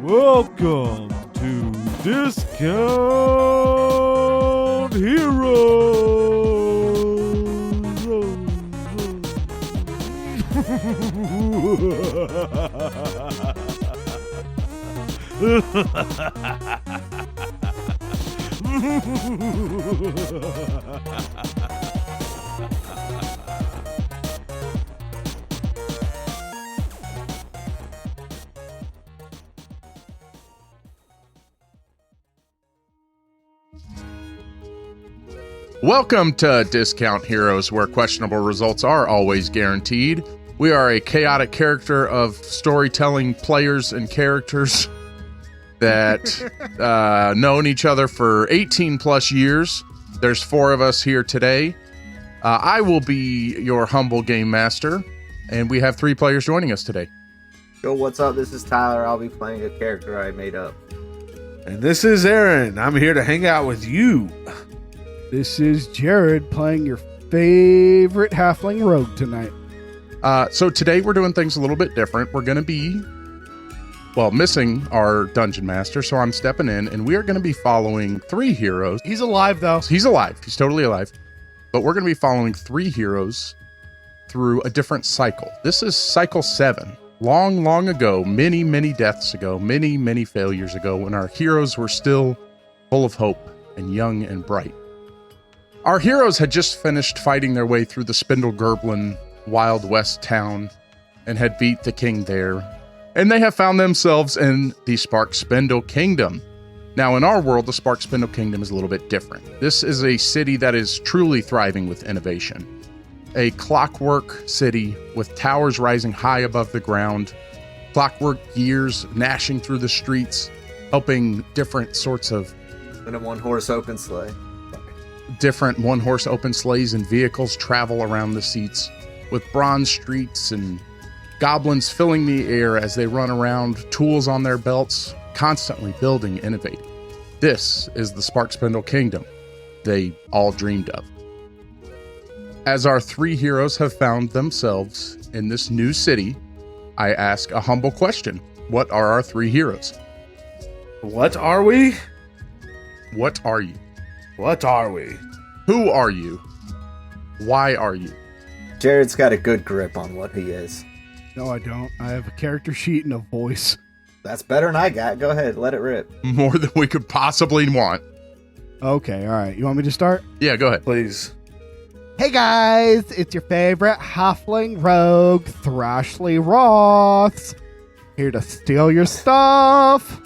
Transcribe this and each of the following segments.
Welcome to Discount Welcome to Discount Heroes, where questionable results are always guaranteed. We are a chaotic character of storytelling players and characters that known each other for 18 plus years. There's 4 of us here today. I will be your humble game master, and we have 3 players joining us today. Yo, what's up? This is Tyler. I'll be playing a character I made up. And this is Aaron. I'm here to hang out with you. This is Jared playing your favorite halfling rogue tonight. So today we're doing things a little bit different. We're going to be, missing our dungeon master, so I'm stepping in, and we are going to be following 3 heroes. He's alive, though. He's alive. He's totally alive. But we're going to be following 3 heroes through a different cycle. This is cycle 7. Long, long ago, many, many deaths ago, many, many failures ago, when our heroes were still full of hope and young and bright. Our heroes had just finished fighting their way through the Spindle Gerblin Wild West town and had beat the king there. And they have found themselves in the Spark Spindle Kingdom. Now, in our world, the Spark Spindle Kingdom is a little bit different. This is a city that is truly thriving with innovation. A clockwork city with towers rising high above the ground, clockwork gears gnashing through the streets, helping different sorts of... And a one-horse open sleigh. Different one-horse open sleighs and vehicles travel around the seats, with bronze streets and goblins filling the air as they run around, tools on their belts, constantly building, innovating. This is the Spark Spindle Kingdom they all dreamed of. As our 3 heroes have found themselves in this new city, I ask a humble question. What are our 3 heroes? What are we? What are you? What are we? Who are you? Why are you? Jared's got a good grip on what he is. No, I don't. I have a character sheet and a voice. That's better than I got. Go ahead, let it rip. More than we could possibly want. Okay, all right. You want me to start? Yeah, go ahead. Please. Hey guys, it's your favorite halfling rogue, Thrashley Roths. Here to steal your stuff.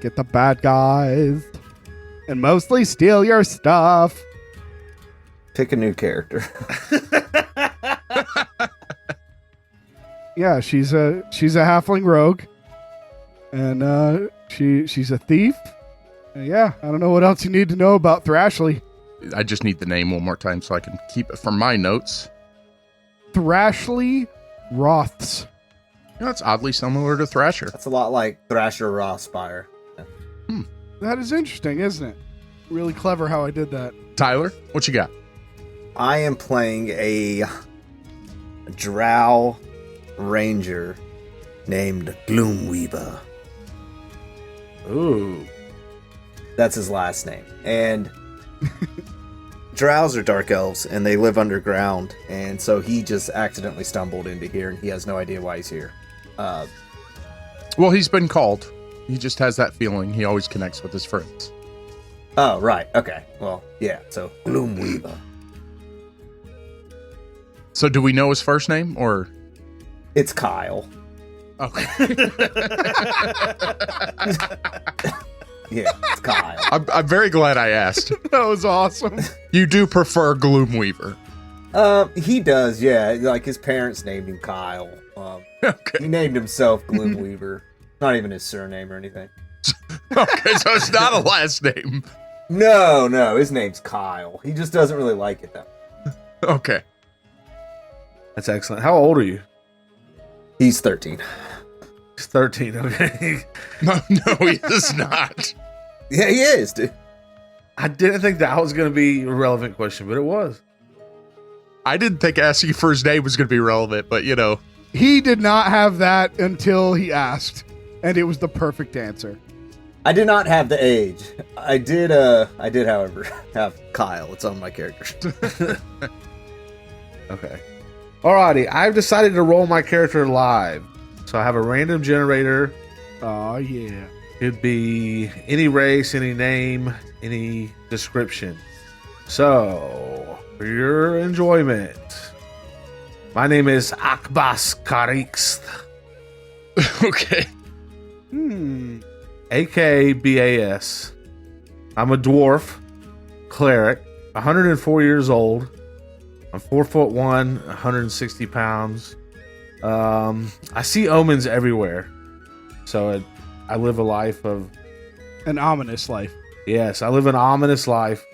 Get the bad guys. And mostly steal your stuff. Pick a new character. Yeah, she's a halfling rogue. And she's a thief. Yeah, I don't know what else you need to know about Thrashley. I just need the name one more time so I can keep it from my notes. Thrashley Roths. That's oddly similar to Thrasher. That's a lot like Thrasher Rothspire. That is interesting, isn't it? Really clever how I did that. Tyler, what you got? I am playing a drow ranger named Gloomweaver. Ooh. That's his last name. And drows are dark elves, and they live underground, and so he just accidentally stumbled into here, and he has no idea why he's here. Well, he's been called. He just has that feeling. He always connects with his friends. Oh, right. Okay. Well, yeah. So, Gloomweaver. So do we know his first name, or? It's Kyle. Okay. Yeah, it's Kyle. I'm very glad I asked. That was awesome. You do prefer Gloomweaver. He does, yeah. Like, his parents named him Kyle. Okay. He named himself Gloomweaver. Not even his surname or anything. Okay, so it's not a last name. No, his name's Kyle. He just doesn't really like it, though. Okay. That's excellent. How old are you? He's 13. He's 13, okay. No, he is not. Yeah, he is, dude. I didn't think that was going to be a relevant question, but it was. I didn't think asking for his name was going to be relevant, but you know. He did not have that until he asked. And it was the perfect answer. I did not have the age. I did, however, have Kyle. It's on my character. Okay. Alrighty, I've decided to roll my character live. So I have a random generator. Oh, yeah. Could be any race, any name, any description. So, for your enjoyment, my name is Akbas Karix, Okay. AKBAS. I'm a dwarf, cleric, 104 years old. I'm 4'1", 160 pounds. I see omens everywhere. So I live a life of... An ominous life. Yes, I live an ominous life.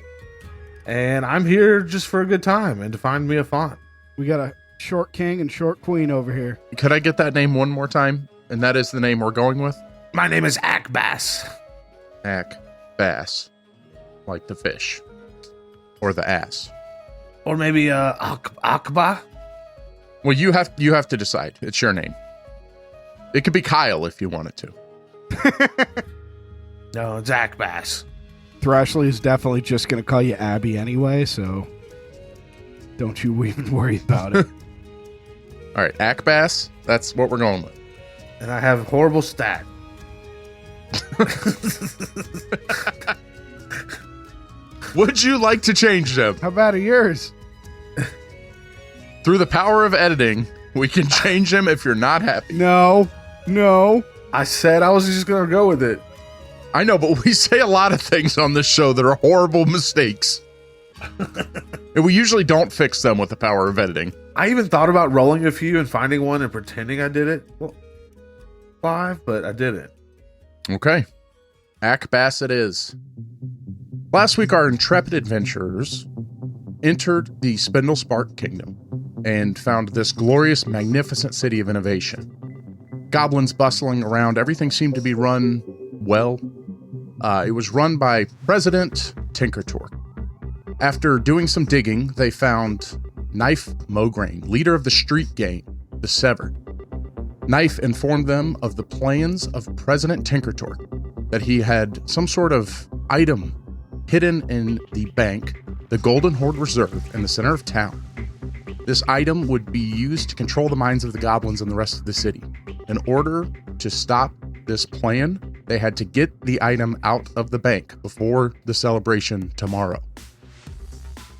And I'm here just for a good time and to find me a font. We got a short king and short queen over here. Could I get that name one more time? And that is the name we're going with? My name is Akbas. Bass. Like the fish. Or the ass. Or maybe Akba. Well, you have to decide. It's your name. It could be Kyle if you wanted to. No, it's Akbas. Thrashley is definitely just going to call you Abby anyway, so don't you even worry about it. All right, Akbas. That's what we're going with. And I have horrible stat. Would you like to change them? How about yours? Through the power of editing, we can change them if you're not happy. No. I said I was just going to go with it. I know, but we say a lot of things on this show that are horrible mistakes. And we usually don't fix them with the power of editing. I even thought about rolling a few and finding one and pretending I did it. Well, 5, but I didn't. Okay. Akbas it is. Last week, our intrepid adventurers entered the Spindle Spark Kingdom and found this glorious, magnificent city of innovation. Goblins bustling around. Everything seemed to be run well. It was run by President Tinkertork. After doing some digging, they found Knife Mograine, leader of the street gang, the Severed. Knife informed them of the plans of President Tinkertork, that he had some sort of item hidden in the bank, the Golden Horde Reserve, in the center of town. This item would be used to control the minds of the goblins and the rest of the city. In order to stop this plan, they had to get the item out of the bank before the celebration tomorrow.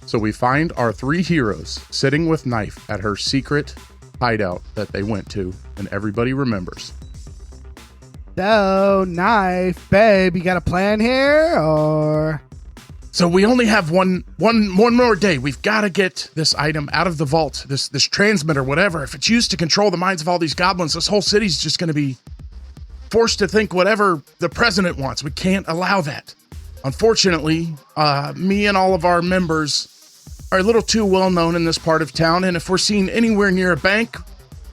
So we find our 3 heroes sitting with Knife at her secret hideout that they went to, and everybody remembers. So, Knife, babe, you got a plan here, or... So we only have one more day. We've got to get this item out of the vault, this transmitter, whatever. If it's used to control the minds of all these goblins, this whole city's just going to be forced to think whatever the president wants. We can't allow that. Unfortunately, me and all of our members are a little too well known in this part of town, and if we're seen anywhere near a bank,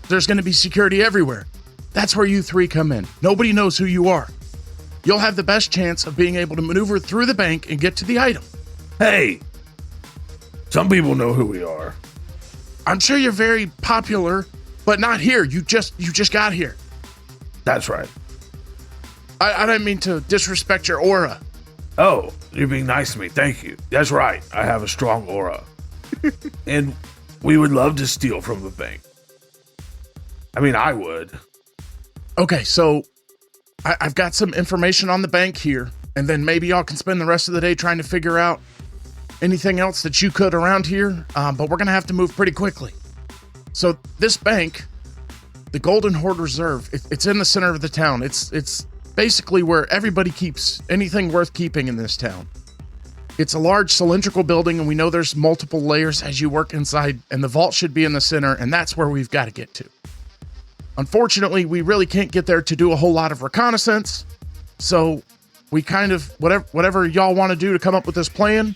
there's going to be security everywhere. That's where you 3 come in. Nobody knows who you are. You'll have the best chance of being able to maneuver through the bank and get to the item. Hey, some people know who we are. I'm sure you're very popular, but not here. You just got here. That's right. I didn't mean to disrespect your aura. Oh, you're being nice to me. Thank you. That's right. I have a strong aura. And we would love to steal from the bank. I mean, I would. Okay, so I've got some information on the bank here, and then maybe y'all can spend the rest of the day trying to figure out anything else that you could around here, but we're going to have to move pretty quickly. So this bank, the Golden Horde Reserve, it's in the center of the town. It's basically where everybody keeps anything worth keeping in this town. It's a large cylindrical building, and we know there's multiple layers as you work inside, and the vault should be in the center, and that's where we've got to get to. Unfortunately, we really can't get there to do a whole lot of reconnaissance, so we kind of, whatever y'all want to do to come up with this plan.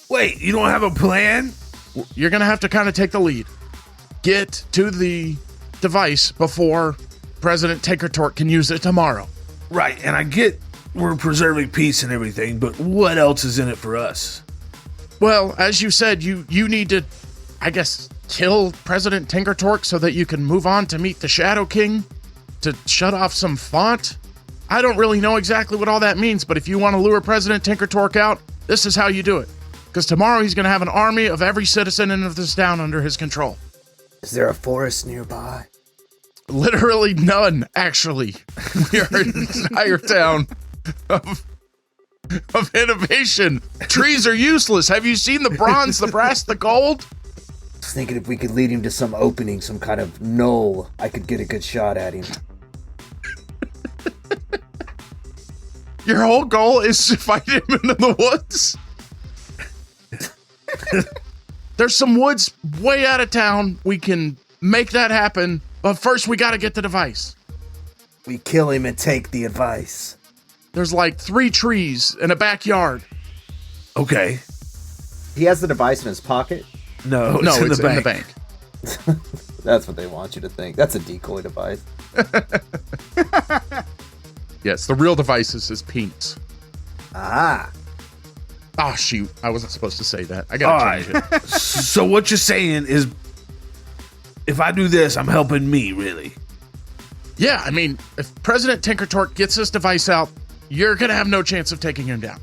Wait, you don't have a plan? You're going to have to kind of take the lead. Get to the device before President Tinkertork can use it tomorrow. Right, and I get we're preserving peace and everything, but what else is in it for us? Well, as you said, you need to, I guess, kill President Tinkertork so that you can move on to meet the Shadow King. to shut off some font. I don't really know exactly what all that means, but if you want to lure President Tinker Torque out, this is how you do it. Because tomorrow he's going to have an army of every citizen in this town under his control. Is there a forest nearby? Literally none, actually. We are an entire town of innovation. Trees are useless. Have you seen the bronze, the brass, the gold? I was thinking if we could lead him to some opening, some kind of knoll, I could get a good shot at him. Your whole goal is to fight him into the woods? There's some woods way out of town. We can make that happen, but first we got to get the device. We kill him and take the advice. There's like 3 trees in a backyard. Okay. He has the device in his pocket? No, No, in it's the in the bank. bank. That's what they want you to think. That's a decoy device. Yes, the real device is his penis. Ah. Oh, shoot. I wasn't supposed to say that. I All got right. to change it. So what you're saying is, if I do this, I'm helping me, really. Yeah, I mean, if President Tinker Torque gets this device out, you're going to have no chance of taking him down.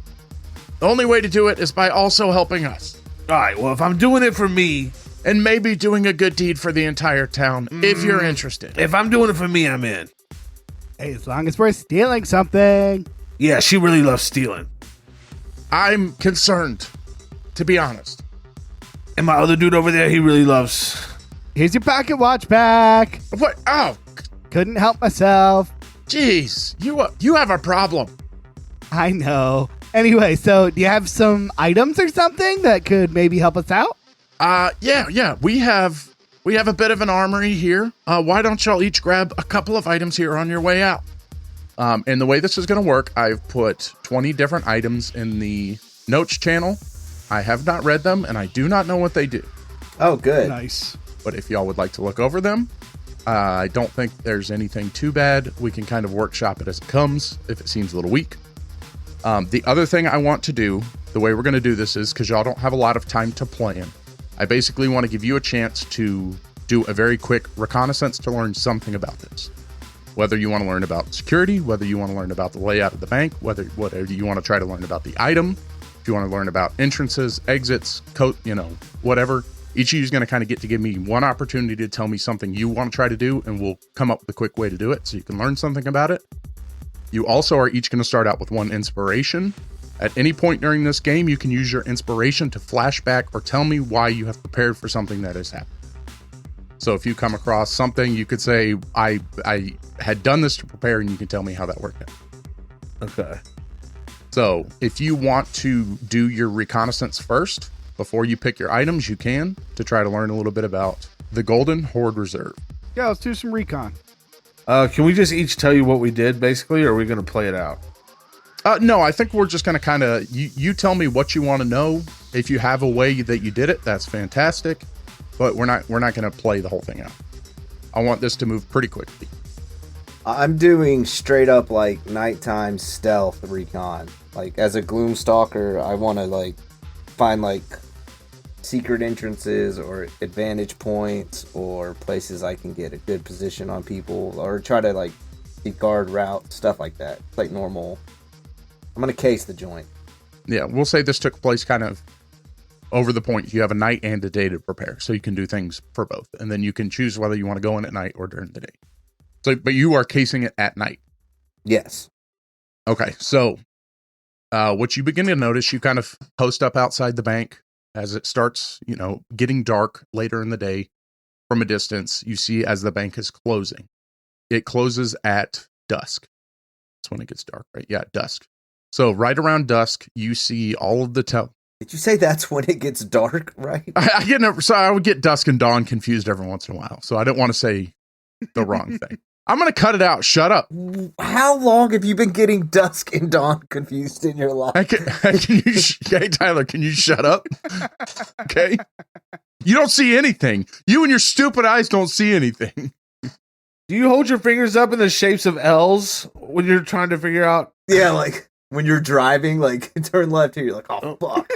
The only way to do it is by also helping us. All right. Well, if I'm doing it for me, And maybe doing a good deed for the entire town, if you're interested. if I'm doing it for me, I'm in. Hey, as long as we're stealing something. Yeah, she really loves stealing. I'm concerned, to be honest. And my other dude over there, he really loves. Here's your pocket watch back. What? Oh, Couldn't help myself. jeez. You have a problem. I know. Anyway, so do you have some items or something that could maybe help us out? Yeah. We have a bit of an armory here. Why don't y'all each grab a couple of items here on your way out? And the way this is going to work, I've put 20 different items in the notes channel. I have not read them, and I do not know what they do. Oh, good. Nice. But if y'all would like to look over them, I don't think there's anything too bad. We can kind of workshop it as it comes if it seems a little weak. The other thing I want to do, the way we're going to do this is, because y'all don't have a lot of time to plan, I basically want to give you a chance to do a very quick reconnaissance to learn something about this. Whether you want to learn about security, whether you want to learn about the layout of the bank, whether you want to try to learn about the item, if you want to learn about entrances, exits, whatever. Each of you is going to kind of get to give me one opportunity to tell me something you want to try to do, and we'll come up with a quick way to do it so you can learn something about it. You also are each going to start out with 1 inspiration. At any point during this game, you can use your inspiration to flashback or tell me why you have prepared for something that has happened. So if you come across something, you could say, I had done this to prepare, and you can tell me how that worked out. Okay. So if you want to do your reconnaissance first, before you pick your items, you can, to try to learn a little bit about the Golden Horde Reserve. Yeah, let's do some recon. Can we just each tell you what we did, basically, or are we going to play it out? No, I think we're just going to kind of, you tell me what you want to know. If you have a way that you did it, that's fantastic. But we're not going to play the whole thing out. I want this to move pretty quickly. I'm doing straight up like nighttime stealth recon. Like as a Gloomstalker, I want to like find like secret entrances or advantage points or places I can get a good position on people, or try to like guard route, stuff like that. It's like normal. I'm gonna case the joint. Yeah, we'll say this took place kind of over the point. You have a night and a day to prepare, so you can do things for both, and then you can choose whether you want to go in at night or during the day. So, but you are casing it at night. Yes. Okay, so what you begin to notice, you kind of post up outside the bank as it starts, getting dark later in the day. From a distance, you see as the bank is closing. It closes at dusk. That's when it gets dark, right? Yeah, dusk. So right around dusk, you see all of the Did you say that's when it gets dark, right? I would get dusk and dawn confused every once in a while. So I don't want to say the wrong thing. I'm going to cut it out. Shut up. How long have you been getting dusk and dawn confused in your life? Hey, Tyler, can you shut up? Okay. You don't see anything. You and your stupid eyes don't see anything. Do you hold your fingers up in the shapes of L's when you're trying to figure out? Yeah, like when you're driving, like turn left here, you're like, oh, fuck.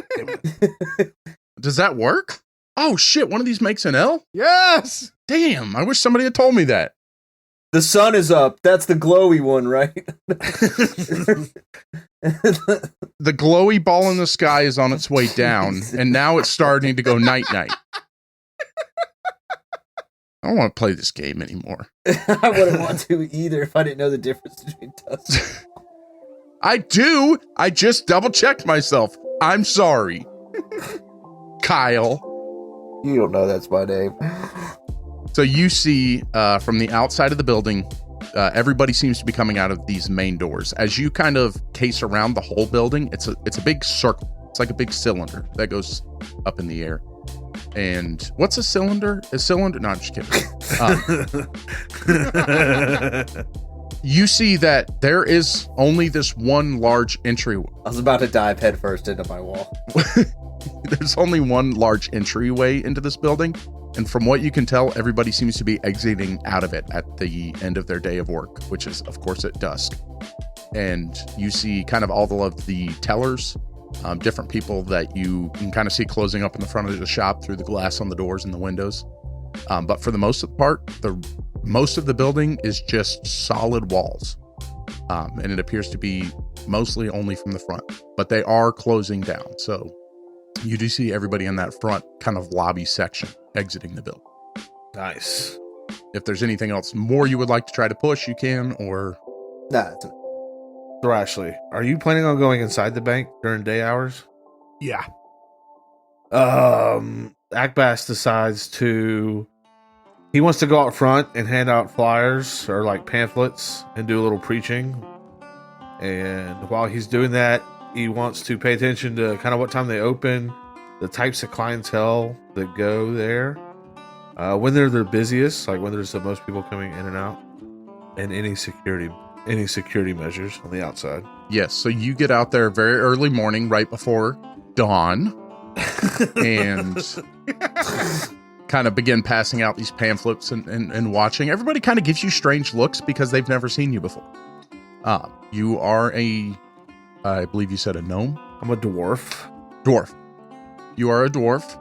Does that work? Oh, shit. One of these makes an L? Yes. Damn. I wish somebody had told me that. The sun is up. That's the glowy one, right? The glowy ball in the sky is on its way down, and now it's starting to go night-night. I don't want to play this game anymore. I wouldn't want to either if I didn't know the difference between dusk. I do. I just double-checked myself. I'm sorry. Kyle. You don't know that's my name. So you see from the outside of the building, everybody seems to be coming out of these main doors. As you kind of case around the whole building, it's a big circle. It's like a big cylinder that goes up in the air. And what's a cylinder? A cylinder? No, I'm just kidding. You see that there is only this one large entryway. I was about to dive headfirst into my wall. There's only one large entryway into this building. And from what you can tell, everybody seems to be exiting out of it at the end of their day of work, which is, of course, at dusk. And you see kind of all of the tellers, different people that you can kind of see closing up in the front of the shop through the glass on the doors and the windows. But for the most part, most of the building is just solid walls. And it appears to be mostly only from the front. But they are closing down. So you do see everybody in that front kind of lobby section exiting the building. Nice. If there's anything else more you would like to try to push, you can, or... Nah, Thrashley, are you planning on going inside the bank during day hours? Yeah. Akbas decides he wants to go out front and hand out flyers or like pamphlets and do a little preaching. And while he's doing that, he wants to pay attention to kind of what time they open, the types of clientele that go there, when they're their busiest, like when there's the most people coming in and out, and any security measures on the outside. Yes, so you get out there very early morning, right before dawn, and kind of begin passing out these pamphlets and watching. Everybody kind of gives you strange looks because they've never seen you before. You are I believe you said a gnome? I'm a dwarf. Dwarf. You are a dwarf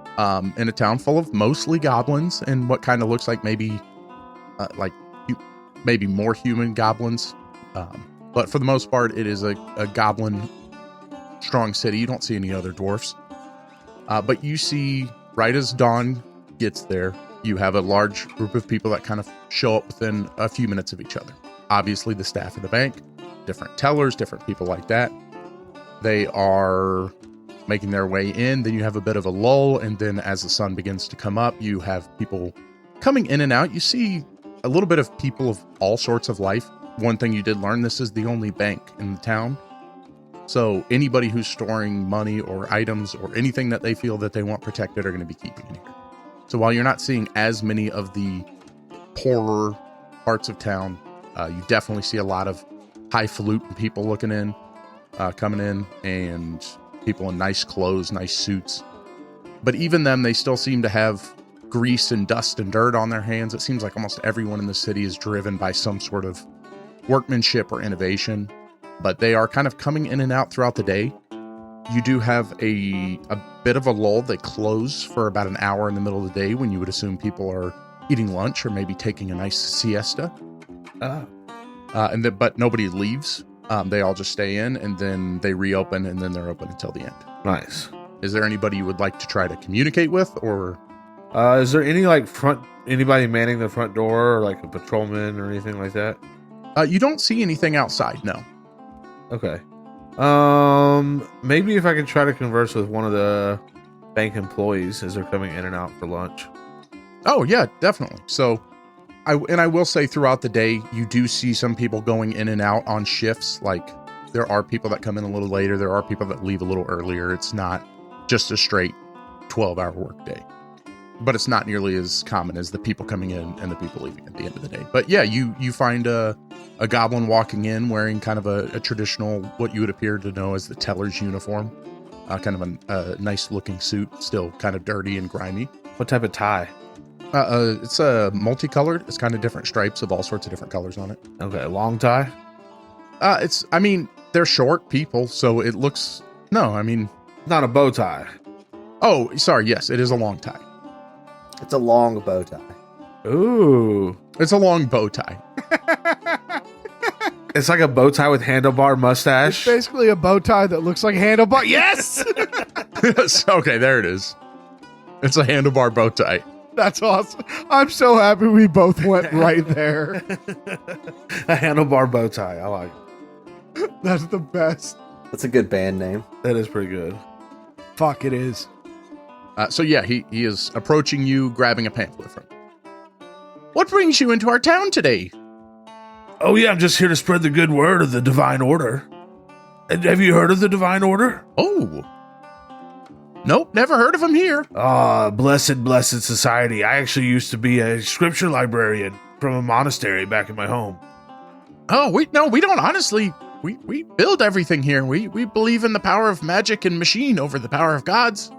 in a town full of mostly goblins and what kind of looks like maybe more human goblins. But for the most part, it is a goblin strong city. You don't see any other dwarfs. But you see, right as dawn gets there, you have a large group of people that kind of show up within a few minutes of each other. Obviously, the staff of the bank, different tellers, different people like that. They are making their way in. Then you have a bit of a lull. And then as the sun begins to come up, you have people coming in and out. You see a little bit of people of all sorts of life. One thing you did learn, this is the only bank in the town. So anybody who's storing money or items or anything that they feel that they want protected are going to be keeping in here. So while you're not seeing as many of the poorer parts of town, you definitely see a lot of highfalutin people coming in, and people in nice clothes, nice suits. But even them, they still seem to have grease and dust and dirt on their hands. It seems like almost everyone in the city is driven by some sort of workmanship or innovation, but they are kind of coming in and out throughout the day. You do have a bit of a lull. They close for about an hour in the middle of the day when you would assume people are eating lunch or maybe taking a nice siesta. But nobody leaves. They all just stay in, and then they reopen, and then they're open until the end. Nice. Is there anybody you would like to try to communicate with, or? Is there any anybody manning the front door, or like a patrolman or anything like that? You don't see anything outside, no. Okay. Maybe if I can try to converse with one of the bank employees as they're coming in and out for lunch. Oh yeah, definitely. So, I will say throughout the day, you do see some people going in and out on shifts. Like, there are people that come in a little later. There are people that leave a little earlier. It's not just a straight 12-hour work day. But it's not nearly as common as the people coming in and the people leaving at the end of the day. But yeah, you find a goblin walking in wearing kind of a traditional, what you would appear to know as the teller's uniform. Kind of a nice looking suit, still kind of dirty and grimy. What type of tie? It's multicolored. It's kind of different stripes of all sorts of different colors on it. Okay, long tie? They're short people, so it looks... No, I mean... Not a bow tie. Oh, sorry, yes, it is a long tie. It's a long bow tie. Ooh. It's a long bow tie. It's like a bow tie with handlebar mustache. It's basically a bow tie that looks like handlebar. Yes! Okay, there it is. It's a handlebar bow tie. That's awesome. I'm so happy we both went right there. A handlebar bow tie. I like it. That's the best. That's a good band name. That is pretty good. Fuck, it is. So yeah, he is approaching you, grabbing a pamphlet from you. What brings you into our town today? Oh yeah, I'm just here to spread the good word of the Divine Order. Have you heard of the Divine Order? Oh. Nope, never heard of him here. Ah, blessed society. I actually used to be a scripture librarian from a monastery back in my home. Oh, we don't honestly. We build everything here. We believe in the power of magic and machine over the power of gods.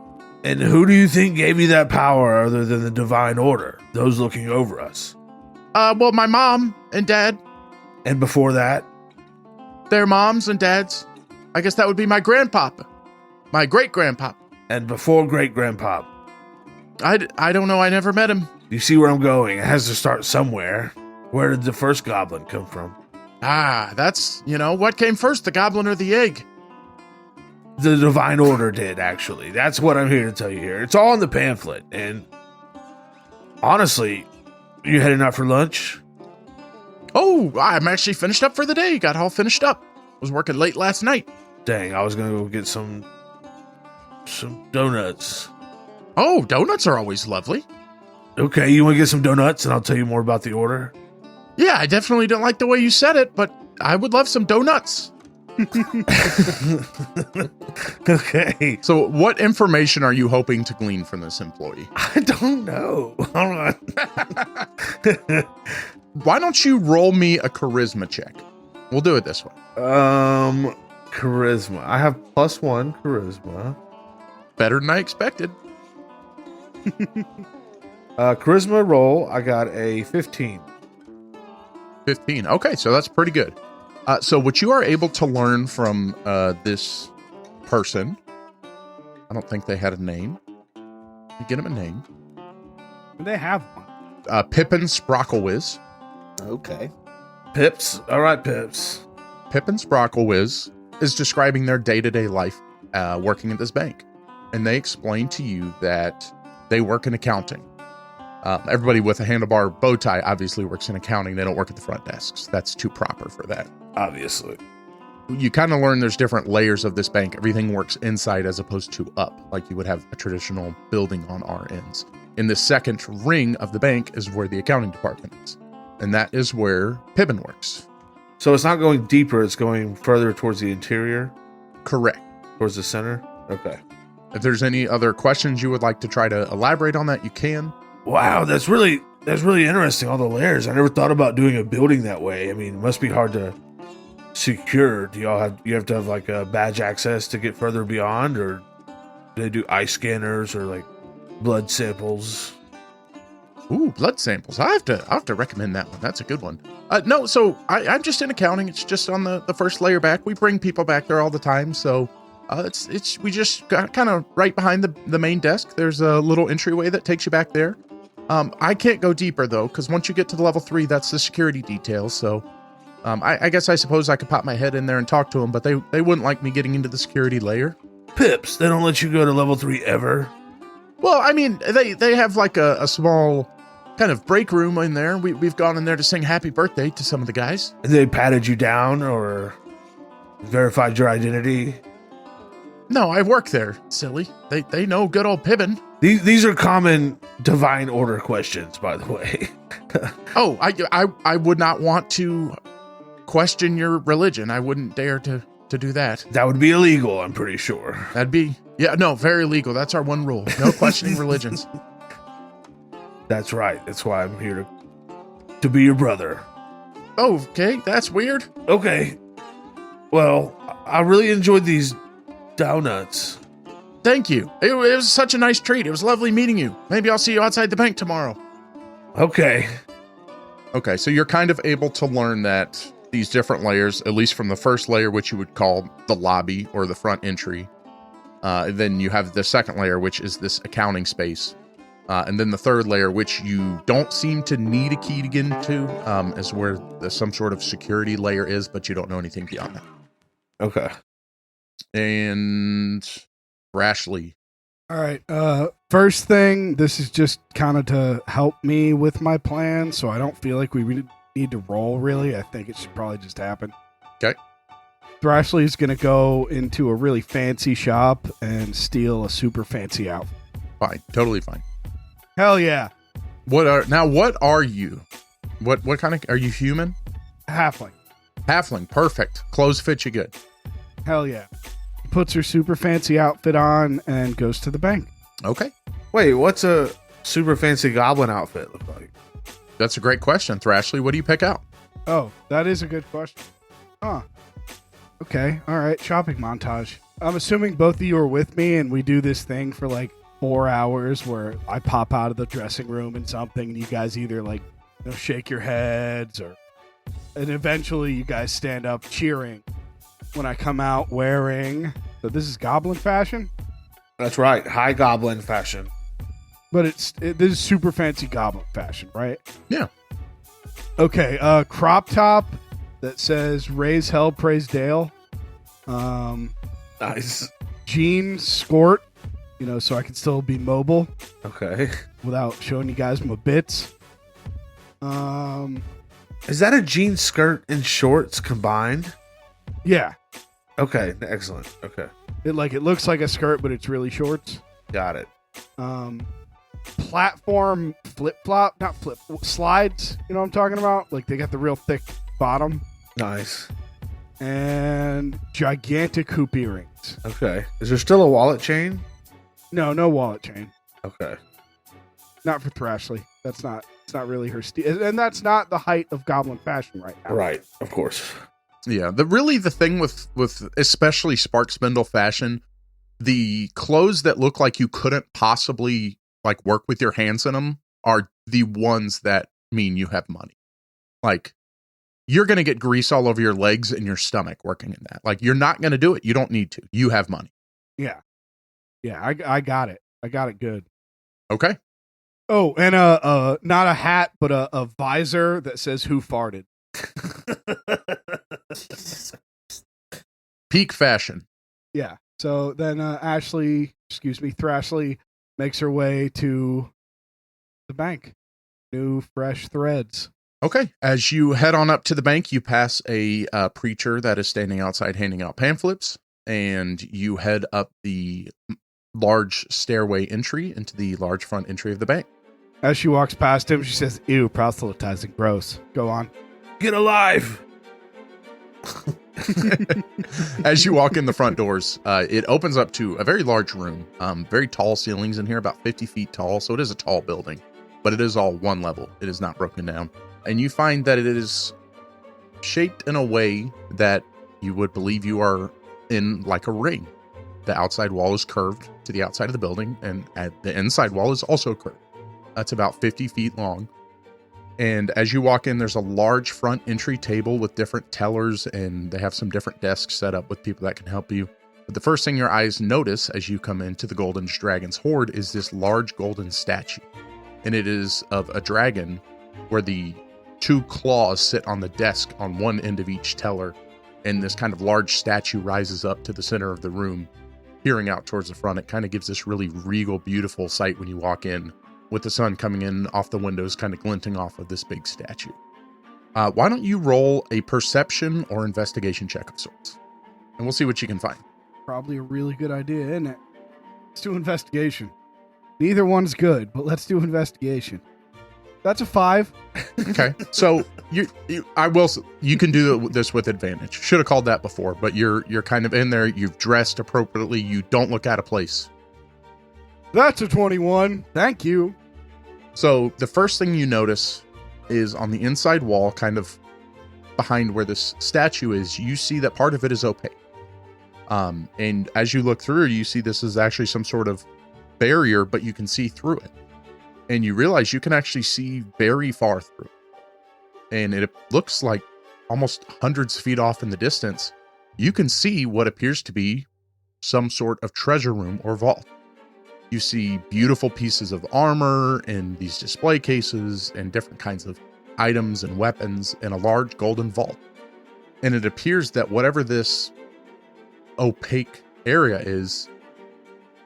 And who do you think gave you that power other than the Divine Order? Those looking over us. Well, my mom and dad. And before that? Their moms and dads. I guess that would be my grandpapa. My great-grandpapa. And before great-grandpop. I don't know. I never met him. You see where I'm going? It has to start somewhere. Where did the first goblin come from? Ah, that's, what came first, the goblin or the egg? The Divine Order did, actually. That's what I'm here to tell you here. It's all in the pamphlet. And honestly, you heading out for lunch? Oh, I'm actually finished up for the day. Got all finished up. Was working late last night. Dang, I was going to go get some donuts. Oh, donuts are always lovely. Okay, you want to get some donuts and I'll tell you more about the order? Yeah, I definitely don't like the way you said it, but I would love some donuts. Okay. So what information are you hoping to glean from this employee? I don't know. Hold on. Why don't you roll me a charisma check? We'll do it this way. Charisma. I have +1 charisma. Better than I expected. Charisma roll, I got a 15. 15. Okay, so that's pretty good. So what you are able to learn from this person, I don't think they had a name. You get him a name. They have one. Pippin Sprocklewiz. Okay. Pips. All right, Pips. Pippin Sprocklewiz is describing their day-to-day life working at this bank. And they explain to you that they work in accounting. Everybody with a handlebar bow tie obviously works in accounting. They don't work at the front desks. That's too proper for that. Obviously. You kind of learn there's different layers of this bank. Everything works inside as opposed to up, like you would have a traditional building on our ends. In the second ring of the bank is where the accounting department is. And that is where Pippin works. So it's not going deeper, it's going further towards the interior? Correct. Towards the center? Okay. If there's any other questions you would like to try to elaborate on that, you can. Wow, that's really interesting, all the layers. I never thought about doing a building that way. I mean, it must be hard to secure. You have to have like a badge access to get further beyond, or do they do eye scanners or like blood samples? Ooh, blood samples. I'll have to recommend that one. That's a good one. No, so I'm just in accounting. It's just on the first layer back. We bring people back there all the time, so we just got kind of right behind the main desk. There's a little entryway that takes you back there. I can't go deeper though, because once you get to the level 3, that's the security details. So I guess I suppose I could pop my head in there and talk to them, but they wouldn't like me getting into the security layer. Pips, they don't let you go to level 3 ever? Well, I mean, they have like a small kind of break room in there. We've gone in there to sing happy birthday to some of the guys. And they patted you down or verified your identity? No, I work there, silly. They know good old Pippin. These are common Divine Order questions, by the way. Oh, I would not want to question your religion. I wouldn't dare to do that. That would be illegal, I'm pretty sure. That'd be, very illegal. That's our one rule. No questioning religions. That's right. That's why I'm here to be your brother. Oh, okay. That's weird. Okay. Well, I really enjoyed these donuts. Thank you. It was such a nice treat. It was lovely meeting you. Maybe I'll see you outside the bank tomorrow. Okay. Okay, so you're kind of able to learn that these different layers, at least from the first layer, which you would call the lobby or the front entry. Then you have the second layer, which is this accounting space. And then the third layer, which you don't seem to need a key to get into, is where some sort of security layer is, but you don't know anything beyond that. Okay. And Rashley. All right. First thing, this is just kind of to help me with my plan, so I don't feel like we need to roll, really. I think it should probably just happen. Okay. Thrashley's going to go into a really fancy shop and steal a super fancy outfit. Fine. Totally fine. Hell yeah. What are you? What kind of, are you human? Halfling. Halfling. Perfect. Clothes fit you good. Hell yeah. He puts her super fancy outfit on and goes to the bank. Okay. Wait, what's a super fancy goblin outfit look like? That's a great question, Thrashley. What do you pick out? Oh, that is a good question. Huh. Okay. All right. Shopping montage. I'm assuming both of you are with me and we do this thing for like 4 hours where I pop out of the dressing room and something and you guys either like shake your heads and eventually you guys stand up cheering when I come out wearing. So this is goblin fashion? That's right. High goblin fashion. But this is super fancy goblin fashion, right? Yeah. Okay, crop top that says "Raise Hell, Praise Dale." Nice. Jeans, skort, so I can still be mobile Okay. without showing you guys my bits. Is that a jean skirt and shorts combined? Yeah, Okay. Excellent. Okay. it looks like a skirt, but it's really shorts. Got it. Platform flip-flop, not flip slides. You know what I'm talking about? Like they got the real thick bottom. Nice. And gigantic hoop earrings. Okay. Is there still a wallet chain? No wallet chain. Okay. Not for Thrashley. It's not really her style. And that's not the height of goblin fashion right now. Right. Of course. Yeah. The thing with especially Spark Spindle fashion, the clothes that look like you couldn't possibly like work with your hands in them are the ones that mean you have money. Like you're going to get grease all over your legs and your stomach working in that. Like you're not going to do it. You don't need to. You have money. Yeah. Yeah, I got it. I got it good. Okay. Oh, and not a hat, but a visor that says "Who farted." Peak fashion. Yeah. So then Thrashley makes her way to the bank. New fresh threads. Okay. As you head on up to the bank, you pass a preacher that is standing outside handing out pamphlets, and you head up the large stairway entry into the large front entry of the bank. As she walks past him, she says, "Ew, proselytizing, gross." Go on. Get alive. As you walk in the front doors, it opens up to a very large room. Very tall ceilings in here, about 50 feet tall. So it is a tall building, but it is all one level. It is not broken down. And you find that it is shaped in a way that you would believe you are in like a ring. The outside wall is curved to the outside of the building, and the inside wall is also curved. That's about 50 feet long. And as you walk in, there's a large front entry table with different tellers, and they have some different desks set up with people that can help you. But the first thing your eyes notice as you come into the Golden Dragon's Hoard is this large golden statue. And it is of a dragon where the two claws sit on the desk on one end of each teller, and this kind of large statue rises up to the center of the room, peering out towards the front. It kind of gives this really regal, beautiful sight when you walk in, with the sun coming in off the windows, kind of glinting off of this big statue. Why don't you roll a perception or investigation check of sorts? And we'll see what you can find. Probably a really good idea, isn't it? Let's do investigation. Neither one's good, but let's do investigation. That's a 5. Okay. So you can do this with advantage. Should have called that before, but you're kind of in there. You've dressed appropriately. You don't look out of place. That's a 21. Thank you. So the first thing you notice is on the inside wall, kind of behind where this statue is, you see that part of it is opaque. And as you look through, you see this is actually some sort of barrier, but you can see through it. And you realize you can actually see very far through. And it looks like almost hundreds of feet off in the distance, you can see what appears to be some sort of treasure room or vault. You see beautiful pieces of armor in these display cases and different kinds of items and weapons in a large golden vault. And it appears that whatever this opaque area is,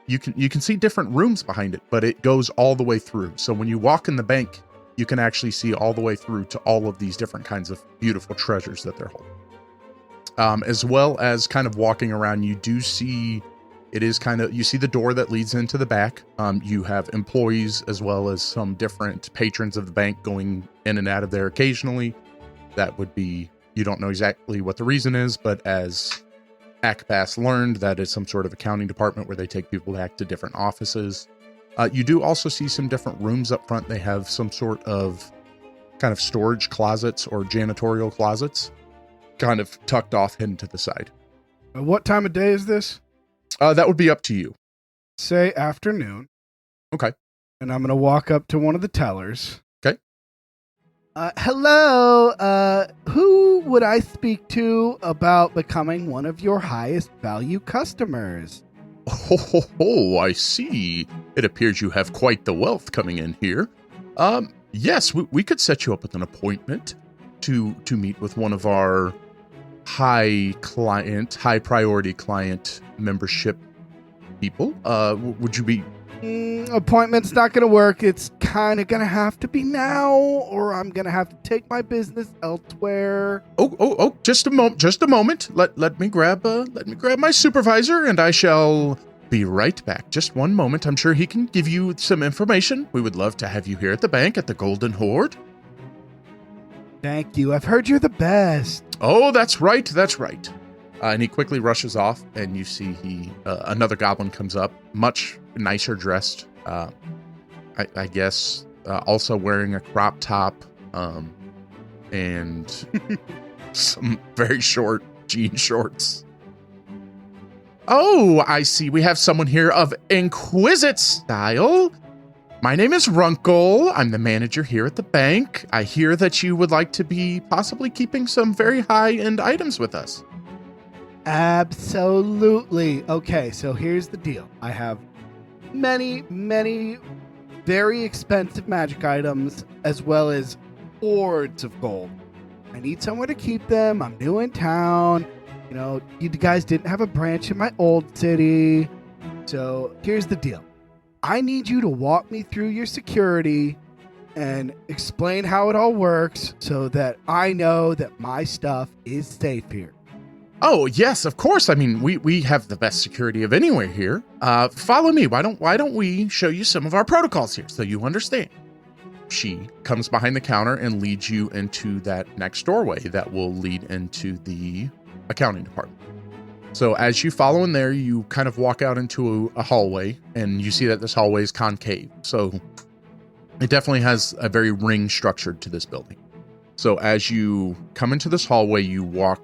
you can see different rooms behind it, but it goes all the way through. So when you walk in the bank, you can actually see all the way through to all of these different kinds of beautiful treasures that they're holding. As well as kind of walking around, you do see, you see the door that leads into the back. You have employees as well as some different patrons of the bank going in and out of there occasionally. That would be, you don't know exactly what the reason is, but as Akbas learned, that is some sort of accounting department where they take people back to different offices. You do also see some different rooms up front. They have some sort of kind of storage closets or janitorial closets kind of tucked off hidden to the side. What time of day is this? That would be up to you. Say afternoon. Okay. And I'm going to walk up to one of the tellers. Okay. Hello. Who would I speak to about becoming one of your highest value customers? Oh, I see. It appears you have quite the wealth coming in here. Yes, we could set you up with an appointment to meet with one of our high priority client membership people. Would you be... Appointment's not going to work. It's kind of going to have to be now, or I'm going to have to take my business elsewhere. Oh! Just a moment. Let me grab my supervisor, and I shall be right back. Just one moment. I'm sure he can give you some information. We would love to have you here at the bank at the Golden Horde. Thank you. I've heard you're the best. Oh, that's right. And he quickly rushes off, and you see another goblin comes up, much nicer dressed. I guess also wearing a crop top and some very short jean shorts. Oh, I see. We have someone here of exquisite style. My name is Runkle. I'm the manager here at the bank. I hear that you would like to be possibly keeping some very high-end items with us. Absolutely. Okay, so here's the deal. I have many, many very expensive magic items, as well as hoards of gold. I need somewhere to keep them. I'm new in town. You know, you guys didn't have a branch in my old city. So here's the deal. I need you to walk me through your security and explain how it all works so that I know that my stuff is safe here. Oh, yes, of course. I mean, we have the best security of anywhere here. Follow me. Why don't we show you some of our protocols here so you understand? She comes behind the counter and leads you into that next doorway that will lead into the accounting department. So as you follow in there, you kind of walk out into a hallway, and you see that this hallway is concave. So it definitely has a very ring structure to this building. So as you come into this hallway, you walk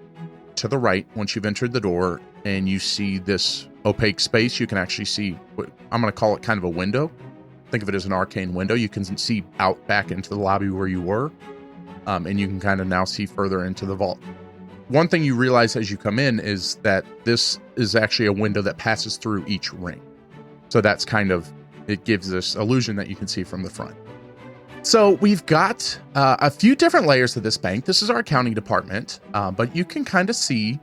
to the right once you've entered the door, and you see this opaque space. You can actually see what I'm going to call it kind of a window. Think of it as an arcane window. You can see out back into the lobby where you were, and you can kind of now see further into the vault. One thing you realize as you come in is that this is actually a window that passes through each ring. So that's kind of, it gives this illusion that you can see from the front. So we've got a few different layers of this bank. This is our accounting department, but you can kind of see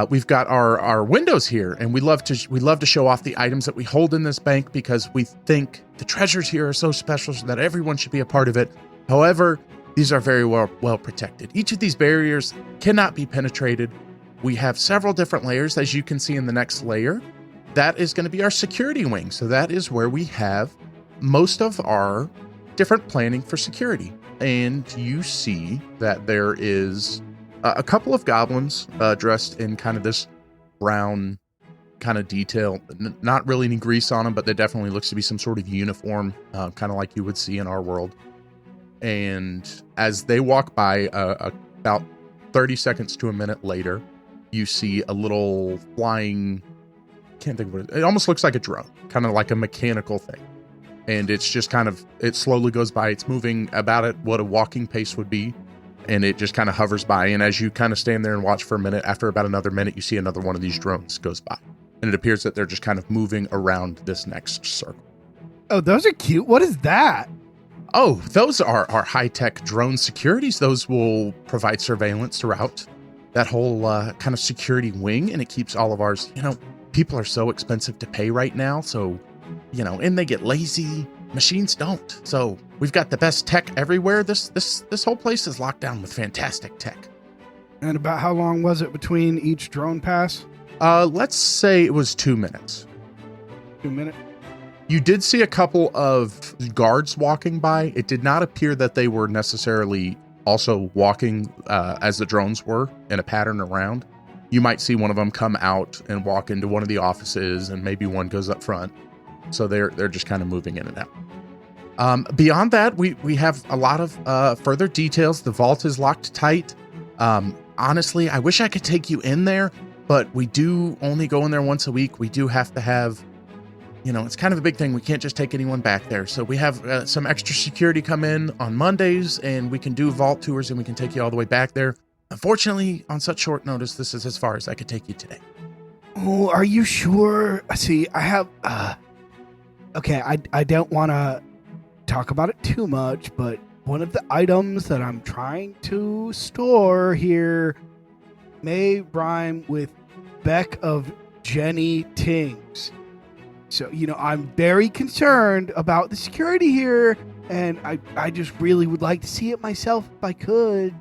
we've got our windows here, and we love to show off the items that we hold in this bank because we think the treasures here are so special that everyone should be a part of it. However, these are very well protected. Each of these barriers cannot be penetrated. We have several different layers, as you can see in the next layer. That is going to be our security wing. So that is where we have most of our different planning for security. And you see that there is a couple of goblins dressed in kind of this brown kind of detail. Not really any grease on them, but there definitely looks to be some sort of uniform, kind of like you would see in our world. And as they walk by, about 30 seconds to a minute later, you see a little flying, can't think of what it almost looks like a drone, kind of like a mechanical thing. And it's just kind of, it slowly goes by. It's moving about at what a walking pace would be. And it just kind of hovers by. And as you kind of stand there and watch for a minute, after about another minute, you see another one of these drones goes by. and it appears that they're just kind of moving around this next circle. Oh, those are cute. What is that? Oh, those are our high-tech drone securities. Those will provide surveillance throughout that whole kind of security wing, and it keeps all of ours, people are so expensive to pay right now, so, and they get lazy. Machines don't. So we've got the best tech everywhere. This whole place is locked down with fantastic tech. And about how long was it between each drone pass? Let's say it was 2 minutes. 2 minutes? You did see a couple of guards walking by. It did not appear that they were necessarily also walking as the drones were in a pattern around. You might see one of them come out and walk into one of the offices, and maybe one goes up front. So they're just kind of moving in and out. Beyond that, we have a lot of further details. The vault is locked tight. Honestly, I wish I could take you in there, but we do only go in there once a week. We do have to have, it's kind of a big thing. We can't just take anyone back there. So we have some extra security come in on Mondays, and we can do vault tours, and we can take you all the way back there. Unfortunately, on such short notice, this is as far as I could take you today. Oh, are you sure? See, I have... Okay, I don't want to talk about it too much, but one of the items that I'm trying to store here may rhyme with Beck of Jenny Tings. So, I'm very concerned about the security here, and I just really would like to see it myself if I could.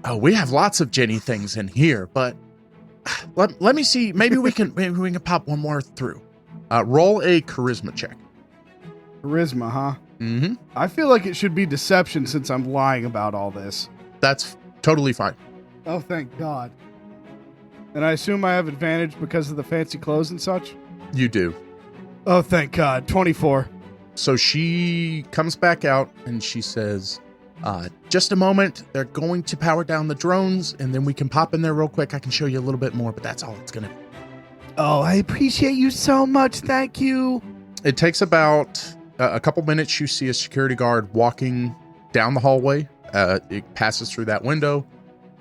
Oh, we have lots of Jenny things in here, but let me see. Maybe we can pop one more through. Roll a charisma check. Charisma, huh? Mm-hmm. I feel like it should be deception since I'm lying about all this. That's totally fine. Oh, thank God. And I assume I have advantage because of the fancy clothes and such? You do. Oh, thank God. 24. So she comes back out and she says, just a moment. They're going to power down the drones, and then we can pop in there real quick. I can show you a little bit more, but that's all it's going to be. Oh, I appreciate you so much. Thank you. It takes about a couple minutes. You see a security guard walking down the hallway. It passes through that window.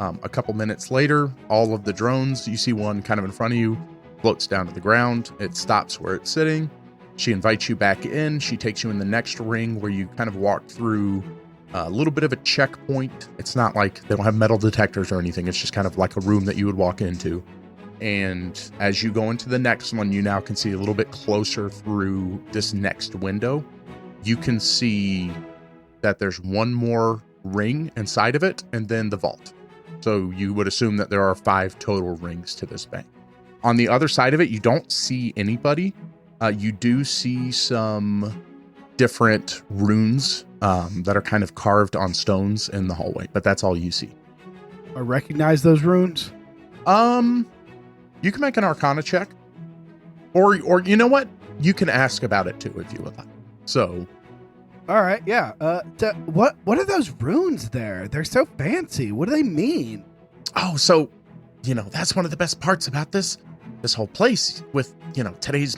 A couple minutes later, all of the drones, you see one kind of in front of you, floats down to the ground. It stops where it's sitting. She invites you back in. She takes you in the next ring where you kind of walk through a little bit of a checkpoint. It's not like they don't have metal detectors or anything. It's just kind of like a room that you would walk into. And as you go into the next one, you now can see a little bit closer through this next window. You can see that there's one more ring inside of it, and then the vault. So you would assume that there are 5 total rings to this bank. On the other side of it, you don't see anybody. You do see some different runes that are kind of carved on stones in the hallway, but that's all you see. I recognize those runes. You can make an Arcana check, or you know what? You can ask about it too if you would like. So, all right, yeah. What are those runes there? They're so fancy. What do they mean? Oh, so that's one of the best parts about this whole place. With today's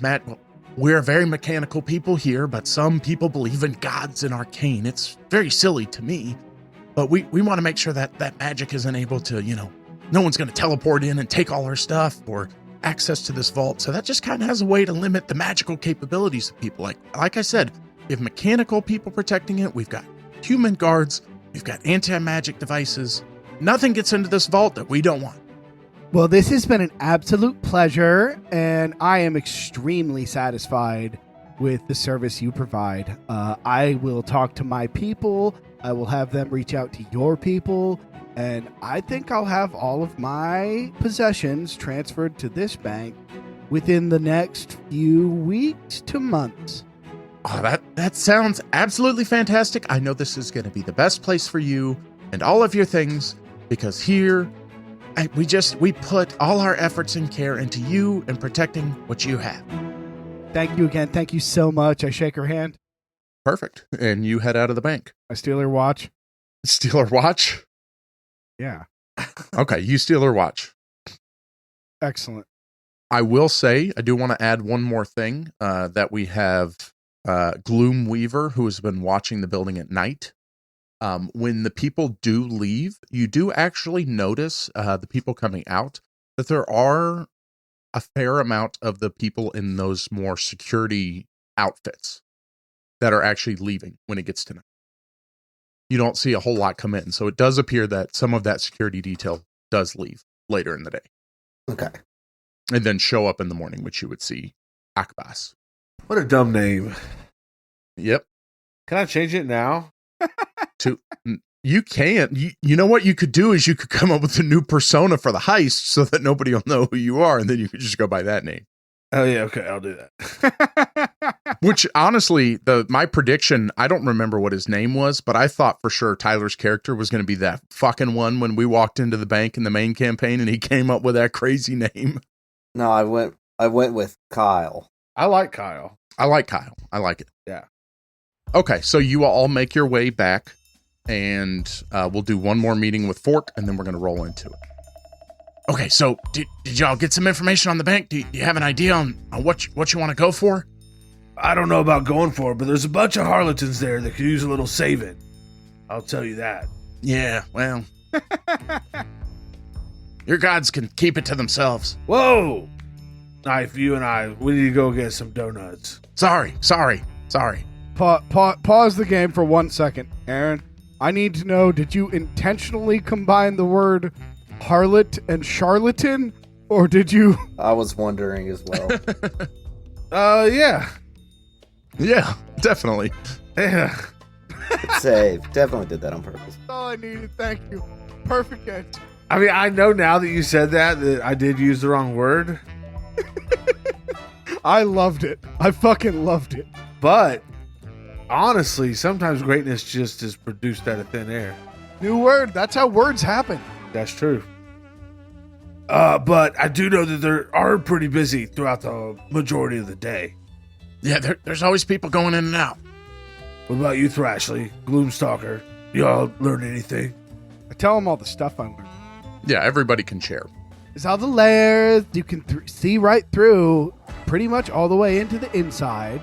we're very mechanical people here, but some people believe in gods and arcane. It's very silly to me, but we want to make sure that magic isn't able to no one's going to teleport in and take all our stuff or access to this vault. So that just kind of has a way to limit the magical capabilities of people. Like I said, we have mechanical people protecting it. We've got human guards. We've got anti-magic devices. Nothing gets into this vault that we don't want. Well, this has been an absolute pleasure, and I am extremely satisfied with the service you provide. I will talk to my people. I will have them reach out to your people. And I think I'll have all of my possessions transferred to this bank within the next few weeks to months. Oh, that sounds absolutely fantastic. I know this is going to be the best place for you and all of your things, because here we put all our efforts and care into you and protecting what you have. Thank you again. Thank you so much. I shake her hand. Perfect. And you head out of the bank. I steal her watch. Steal her watch? Yeah. Okay, you steal her watch. Excellent. I will say, I do want to add one more thing, that we have Gloom Weaver, who has been watching the building at night. When the people do leave, you do actually notice the people coming out, that there are a fair amount of the people in those more security outfits that are actually leaving when it gets to night. You don't see a whole lot come in. So it does appear that some of that security detail does leave later in the day. Okay. And then show up in the morning, which you would see Akbas. What a dumb name. Yep. Can I change it now? You can't. You know what you could do is you could come up with a new persona for the heist so that nobody will know who you are, and then you could just go by that name. Oh yeah, okay, I'll do that. Which honestly, my prediction, I don't remember what his name was, but I thought for sure Tyler's character was going to be that fucking one when we walked into the bank in the main campaign and he came up with that crazy name. No, I went with Kyle. I like Kyle. I like Kyle. I like it. Yeah. Okay, so you all make your way back, and we'll do one more meeting with Fork, and then we're going to roll into it. Okay, so did y'all get some information on the bank? Do you have an idea on what you want to go for? I don't know about going for it, but there's a bunch of harlequins there that could use a little saving. I'll tell you that. Yeah, well, your gods can keep it to themselves. Whoa! Knife, you and I, we need to go get some donuts. Sorry. Pause the game for 1 second, Aaron. I need to know, did you intentionally combine the word harlot and charlatan, or did you? I was wondering as well. Yeah. Yeah, definitely. Yeah. Save. Definitely did that on purpose. That's all I needed. Thank you. Perfect answer. I mean, I know now that you said that I did use the wrong word. I loved it. I fucking loved it. But honestly, sometimes greatness just is produced out of thin air. New word. That's how words happen. That's true. But I do know that they are pretty busy throughout the majority of the day. Yeah, there's always people going in and out. What about you, Thrashley? Gloomstalker? Y'all learn anything? I tell them all the stuff I learned. Yeah, everybody can share. There's all the layers. You can see right through pretty much all the way into the inside.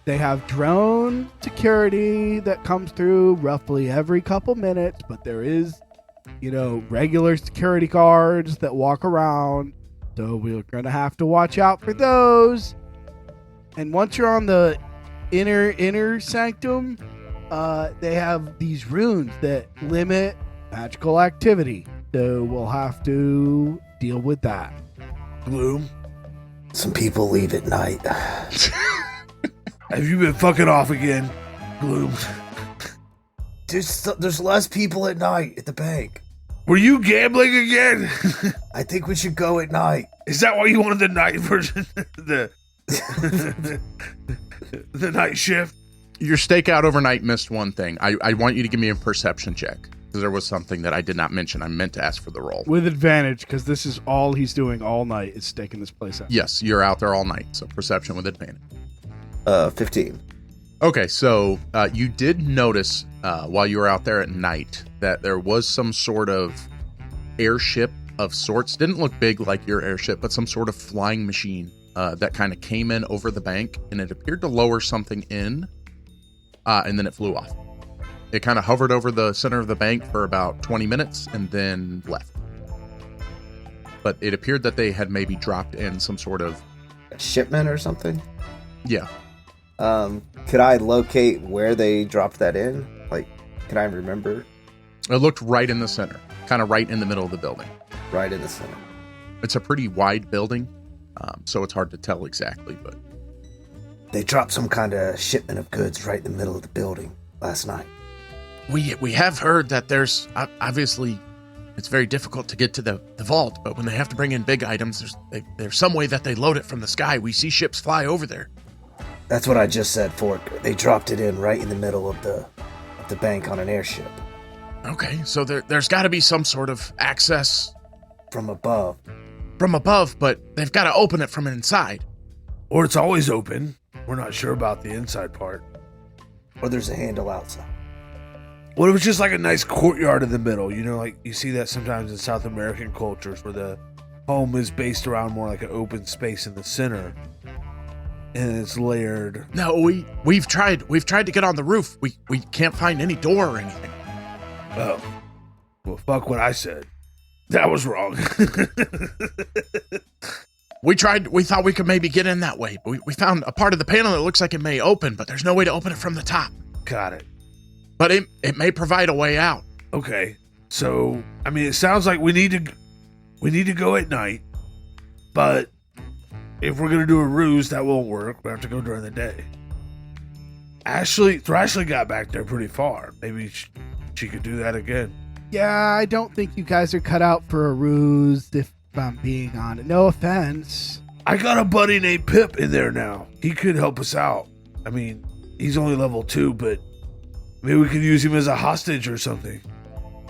They have drone security that comes through roughly every couple minutes, but there is, regular security guards that walk around. So we're going to have to watch out for those. And once you're on the inner sanctum, they have these runes that limit magical activity. So we'll have to deal with that. Gloom? Some people leave at night. Have you been fucking off again, Gloom? There's less people at night at the bank. Were you gambling again? I think we should go at night. Is that why you wanted the night version? the night shift? Your stakeout overnight missed one thing. I want you to give me a perception check, because there was something that I did not mention. I meant to ask for the roll. With advantage, because this is all he's doing all night, is staking this place out. Yes, you're out there all night, so perception with advantage. 15. Okay, so you did notice while you were out there at night that there was some sort of airship of sorts. Didn't look big like your airship, but some sort of flying machine that kind of came in over the bank, and it appeared to lower something in, and then it flew off. It kind of hovered over the center of the bank for about 20 minutes and then left. But it appeared that they had maybe dropped in some sort of... A shipment or something? Yeah. Could I locate where they dropped that in? Like, can I remember? It looked right in the center, kind of right in the middle of the building. Right in the center. It's a pretty wide building, so it's hard to tell exactly, but... They dropped some kind of shipment of goods right in the middle of the building last night. We have heard that there's, obviously, it's very difficult to get to the vault, but when they have to bring in big items, there's some way that they load it from the sky. We see ships fly over there. That's what I just said, Fork. They dropped it in right in the middle of the bank on an airship. Okay, so there's got to be some sort of access From above. from above, but they've got to open it from inside. Or it's always open. We're not sure about the inside part. Or there's a handle outside. What if it's just like a nice courtyard in the middle? Like you see that sometimes in South American cultures where the home is based around more like an open space in the center. And it's layered. No, we've tried to get on the roof. We can't find any door or anything. Oh. Well, fuck what I said. That was wrong. We thought we could maybe get in that way, but we found a part of the panel that looks like it may open, but there's no way to open it from the top. Got it. But it may provide a way out. Okay. So, I mean, it sounds like we need to go at night, but if we're going to do a ruse, that won't work. We have to go during the day. Thrashley got back there pretty far. Maybe she could do that again. Yeah, I don't think you guys are cut out for a ruse, if I'm being honest. No offense. I got a buddy named Pip in there now. He could help us out. I mean, he's only level 2, but maybe we could use him as a hostage or something.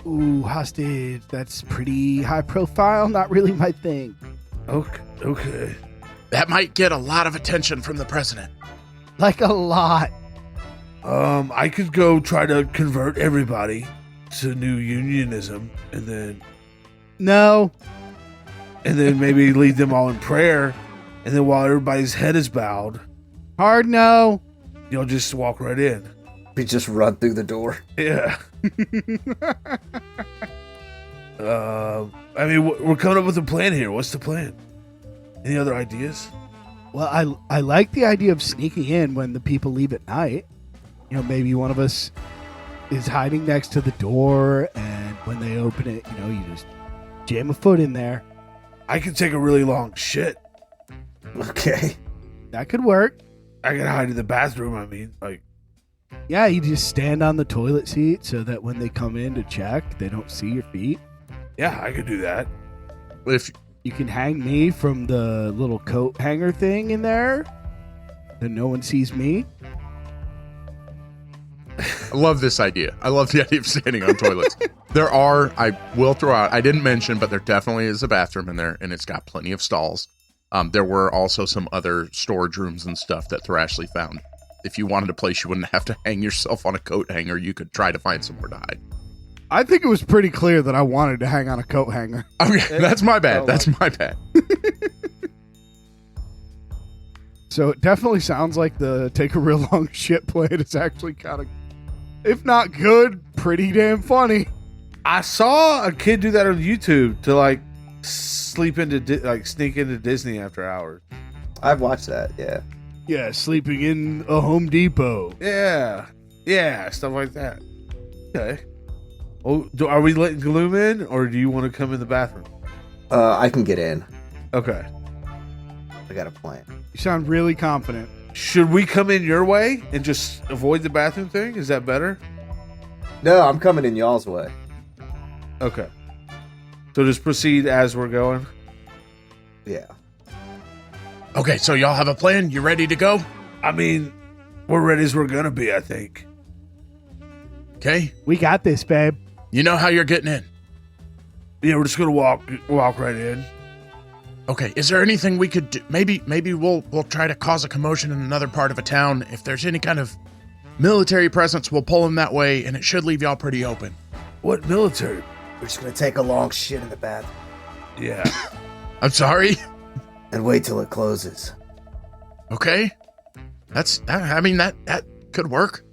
Ooh, hostage. That's pretty high profile. Not really my thing. Okay. That might get a lot of attention from the president. Like a lot. I could go try to convert everybody to new unionism and No. then maybe lead them all in prayer, and then while everybody's head is bowed, Hard no. you'll just walk right in. We just run through the door. Yeah. I mean, we're coming up with a plan here. What's the plan? Any other ideas? Well, I like the idea of sneaking in when the people leave at night. You know, maybe one of us is hiding next to the door, and when they open it, you know, you just jam a foot in there. I can take a really long shit. Okay. That could work. I can hide in the bathroom. I mean, like, Yeah, you just stand on the toilet seat so that when they come in to check, they don't see your feet. yeah, I could do that. If You can hang me from the little coat hanger thing in there, then no one sees me. I love this idea. I love the idea of standing on toilets. I will throw out, I didn't mention, but there definitely is a bathroom in there, and it's got plenty of stalls. There were also some other storage rooms and stuff that Thrashley found. If you wanted a place you wouldn't have to hang yourself on a coat hanger, you could try to find somewhere to hide. I think it was pretty clear that I wanted to hang on a coat hanger. Okay, that's my bad. That's my bad. So it definitely sounds like the take a real long shit plan is actually kind of, if not good, pretty damn funny. I saw a kid do that on YouTube to like sneak into Disney after hours. I've watched that, yeah. Yeah, sleeping in a Home Depot. Yeah, stuff like that. Okay. Oh, are we letting Gloom in, or do you want to come in the bathroom? I can get in. Okay. I got a plan. You sound really confident. Should we come in your way and just avoid the bathroom thing? Is that better? No, I'm coming in y'all's way. Okay. So just proceed as we're going. Yeah. Okay, so y'all have a plan? You ready to go? I mean, we're ready as we're gonna be, I think. Okay. We got this, babe. You know how you're getting in. Yeah, we're just gonna walk right in. Okay, is there anything we could do? Maybe we'll try to cause a commotion in another part of a town. If there's any kind of military presence, we'll pull them that way, and it should leave y'all pretty open. What military? We're just gonna take a long shit in the bathroom Yeah. I'm sorry? and wait till it closes. Okay. That could work.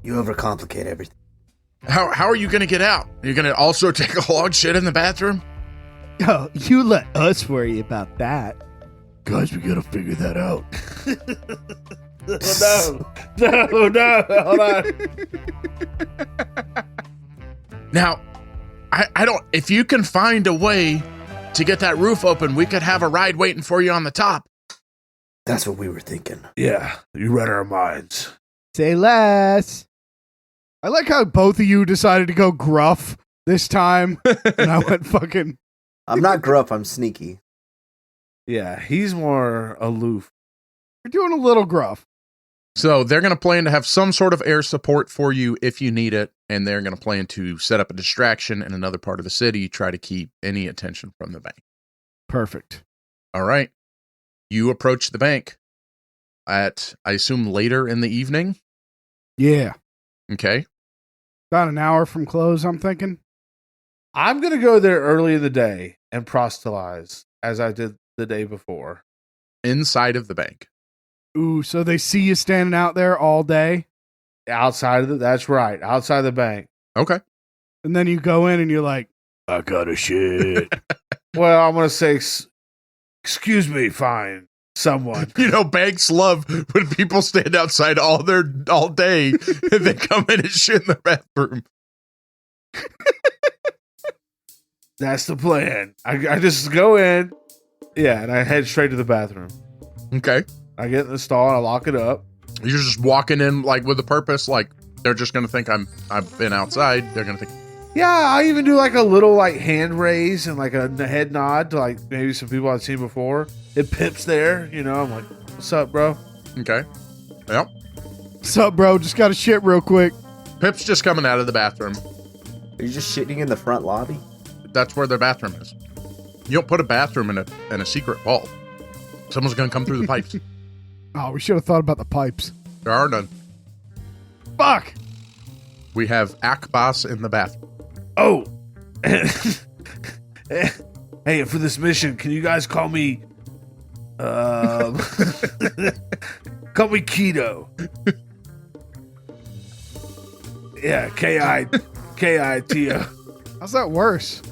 You overcomplicate everything. How are you going to get out? Are you going to also take a long shit in the bathroom? Oh, you let us worry about that. Guys, we gotta figure that out. No, hold on. Now, I don't, if you can find a way to get that roof open, we could have a ride waiting for you on the top. That's what we were thinking. Yeah, you read our minds. Say less. I like how both of you decided to go gruff this time, and I went fucking... I'm not gruff, I'm sneaky. Yeah, he's more aloof. You're doing a little gruff. So they're going to plan to have some sort of air support for you if you need it, and they're going to plan to set up a distraction in another part of the city, try to keep any attention from the bank. Perfect. All right. You approach the bank at, I assume, later in the evening? Yeah. Okay. About an hour from close, I'm thinking. I'm going to go there early in the day and proselytize, as I did the day before. Inside of the bank. Ooh, so they see you standing out there all day? Outside of that's right, outside the bank. Okay. And then you go in and you're like, I got a shit. Well, I'm gonna say, excuse me, fine, someone. Banks love when people stand outside all day and they come in and shit in the bathroom. That's the plan. I just go in, and I head straight to the bathroom. Okay. I get in the stall and I lock it up. You're just walking in like with a purpose, like they're just gonna think I've been outside. They're gonna think. Yeah, I even do like a little like hand raise and like a head nod to like maybe some people I've seen before. If Pip's there, I'm like, "What's up, bro?" Okay. Yep. What's up, bro? Just got to shit real quick. Pip's just coming out of the bathroom. Are you just shitting in the front lobby? That's where their bathroom is. You don't put a bathroom in a secret vault. Someone's gonna come through the pipes. Oh, we should have thought about the pipes. There are none. Fuck! We have Akbas in the bathroom. Oh, hey, for this mission, can you guys call me? Call me Keto. Yeah, K-I-T-O. How's that worse?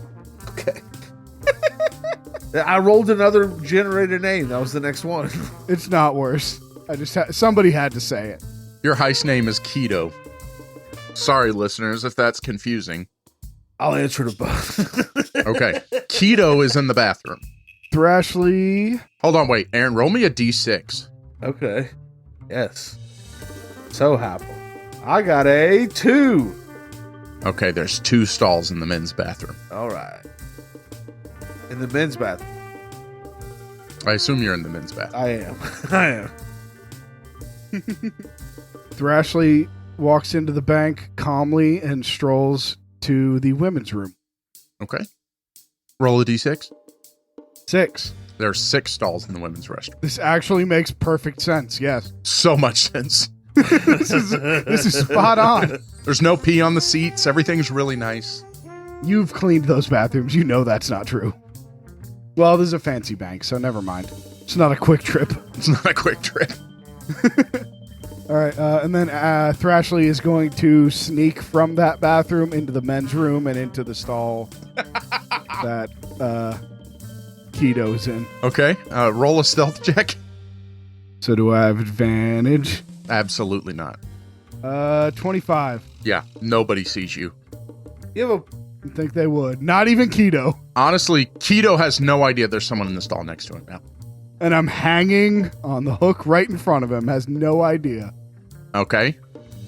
Okay. I rolled another generated name. That was the next one. It's not worse. Somebody had to say it. Your heist name is Keto. Sorry, listeners, if that's confusing. I'll answer to both. Okay. Keto is in the bathroom. Thrashley. Hold on, wait. Aaron, roll me a D6. Okay. Yes. So happy. I got a 2. Okay, there's 2 stalls in the men's bathroom. All right. In the men's bathroom. I assume you're in the men's bathroom. I am. I am. Thrashley walks into the bank calmly and strolls to the women's room. Okay. Roll a D6. 6. There are 6 stalls in the women's restroom. This actually makes perfect sense. Yes. So much sense. This is spot on. There's no pee on the seats. Everything's really nice. You've cleaned those bathrooms. You know that's not true. Well, this is a fancy bank, so never mind. It's not a quick trip. It's not a quick trip. All right, and then Thrashley is going to sneak from that bathroom into the men's room and into the stall that Keto's in. Okay, roll a stealth check. So do I have advantage? Absolutely not. 25. Yeah, nobody sees you. You have a You'd think they would. Not even Keto. Honestly, Keto has no idea there's someone in the stall next to him now. And I'm hanging on the hook right in front of him. Has no idea. Okay.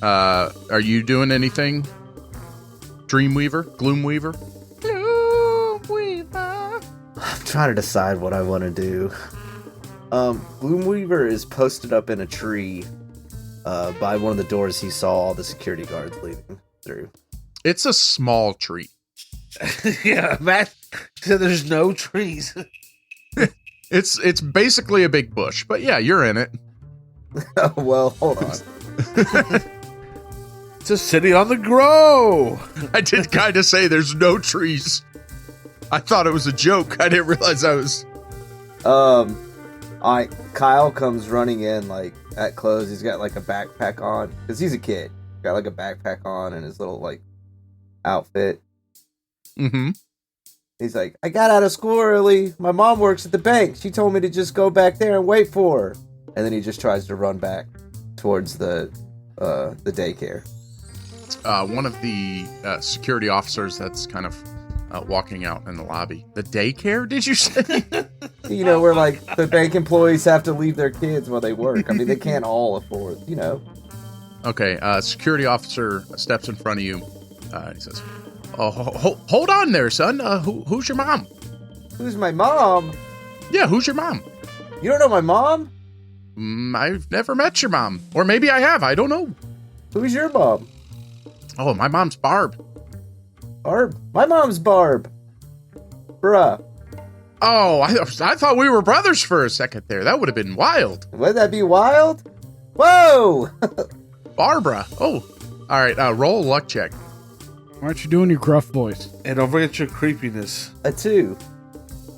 Are you doing anything? Dreamweaver? Gloomweaver? Gloomweaver. I'm trying to decide what I want to do. Gloomweaver is posted up in a tree by one of the doors he saw all the security guards leaving through. It's a small tree. yeah, Matt said there's no trees. It's basically a big bush, but yeah, you're in it. Oh, well, hold on. It's a city on the grow. I did kind of say there's no trees. I thought it was a joke. I didn't realize I was... Kyle comes running in, like, at close. He's got, like, a backpack on. Because he's a kid. Got, like, a backpack on and his little, like, outfit. Mm-hmm. He's like, I got out of school early. My mom works at the bank. She told me to just go back there and wait for her. And then he just tries to run back towards the daycare. One of the security officers that's kind of walking out in the lobby. The daycare, did you say? You know, where, like, the bank employees have to leave their kids while they work. I mean, they can't all afford, you know. Okay, security officer steps in front of you. He says, "Oh, hold on there, son. Who's your mom?" Who's my mom? Yeah, who's your mom? You don't know my mom? I've never met your mom. Or maybe I have. I don't know. Who's your mom? Oh, my mom's Barb. Barb? My mom's Barb. Bruh. Oh, I thought we were brothers for a second there. That would have been wild. Would that be wild? Whoa! Barbara. Oh, all right. Roll a luck check. Why aren't you doing your gruff voice? And don't forget your creepiness. A 2.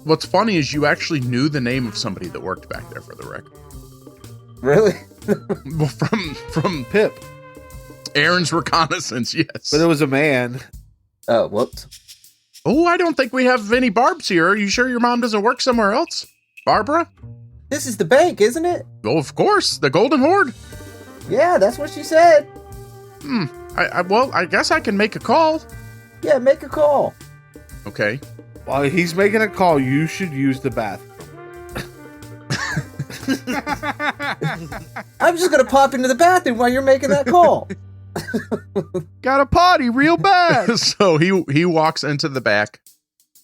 What's funny is you actually knew the name of somebody that worked back there for the record. Really? Well, from Pip. Aaron's reconnaissance, yes. But it was a man. Oh, whoops. Oh, I don't think we have any Barbs here. Are you sure your mom doesn't work somewhere else? Barbara? This is the bank, isn't it? Oh, of course. The Golden Horde. Yeah, that's what she said. Well, I guess I can make a call. Yeah, make a call. Okay. While he's making a call, you should use the bathroom. I'm just gonna pop into the bathroom while you're making that call. Got a potty real bad. So he walks into the back,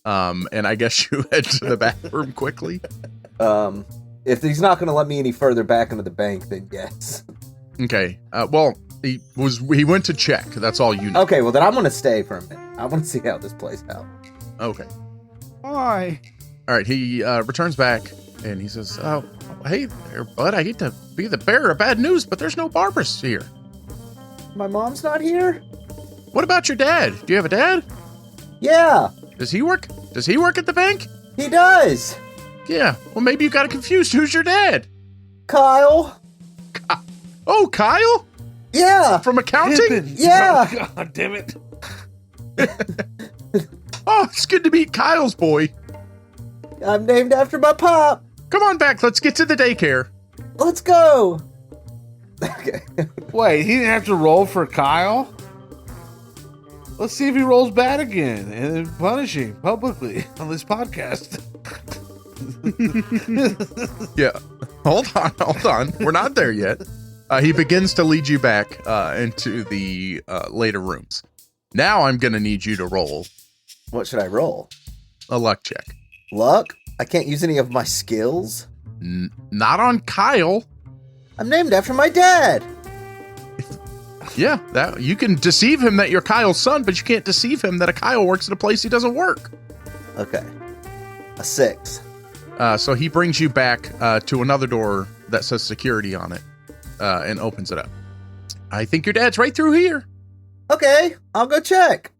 and I guess you head to the bathroom quickly. If he's not gonna let me any further back into the bank, then yes. Okay. Well, he went to check. That's all you know. Okay, well then I'm gonna stay for a minute. I want to see how this plays out. Okay. Why? All right. He returns back and he says, "Oh, hey there, bud. I hate to be the bearer of bad news, but there's no Barbers here. My mom's not here? What about your dad? Do you have a dad? Yeah, Does he work? Does he work at the bank? he does. Yeah. Well, maybe you got it confused. Who's your dad? Kyle? Oh, Kyle Yeah. from accounting. Pippin. Yeah. Oh, God damn it. Oh, it's good to meet Kyle's boy. I'm named after my pop. Come on back. Let's get to the daycare. Let's go. Okay. Wait, he didn't have to roll for Kyle? Let's see if he rolls bad again and then punish him publicly on this podcast. Yeah. Hold on. We're not there yet. He begins to lead you back into the later rooms. Now I'm going to need you to roll What should I roll? a luck check. Luck? I can't use any of my skills? Not on Kyle. I'm named after my dad. Yeah, that you can deceive him that you're Kyle's son, but you can't deceive him that a Kyle works at a place he doesn't work. Okay. A 6. So he brings you back to another door that says security on it and opens it up. I think your dad's right through here. Okay, I'll go check.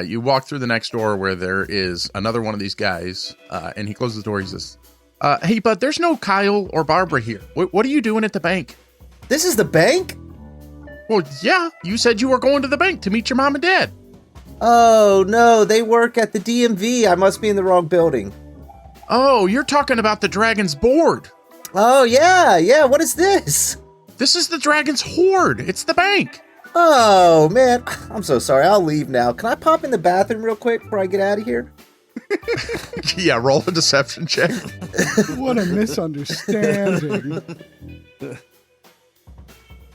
You walk through the next door where there is another one of these guys, and he closes the door. He says, hey, bud, there's no Kyle or Barbara here. What are you doing at the bank? This is the bank? Well, yeah, you said you were going to the bank to meet your mom and dad. Oh, no, they work at the DMV. I must be in the wrong building. Oh, you're talking about the Dragon's Board. Oh, yeah, what is this? This is the Dragon's Horde. It's the bank. Oh, man, I'm so sorry. I'll leave now. Can I pop in the bathroom real quick before I get out of here? Yeah, roll a deception check. What a misunderstanding.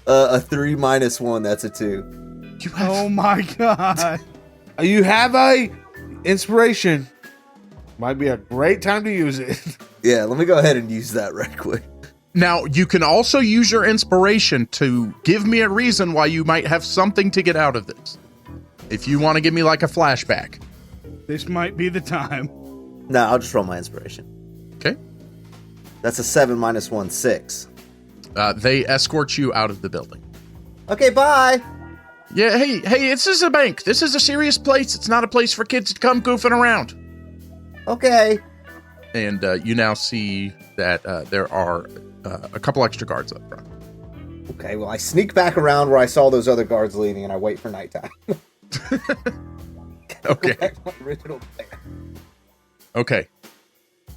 A 3 minus 1, that's a 2. You have Oh my god. You have a inspiration. Might be a great time to use it. Yeah, let me go ahead and use that right quick. Now, you can also use your inspiration to give me a reason why you might have something to get out of this. If you want to give me like a flashback. This might be the time. No, I'll just roll my inspiration. Okay. That's a 7 minus 1, 6. They escort you out of the building. Okay, bye. Yeah, hey, this is a bank. This is a serious place. It's not a place for kids to come goofing around. Okay. And you now see that there are a couple extra guards up front. Okay, well, I sneak back around where I saw those other guards leaving, and I wait for nighttime. Okay. Back to my original plan. Okay.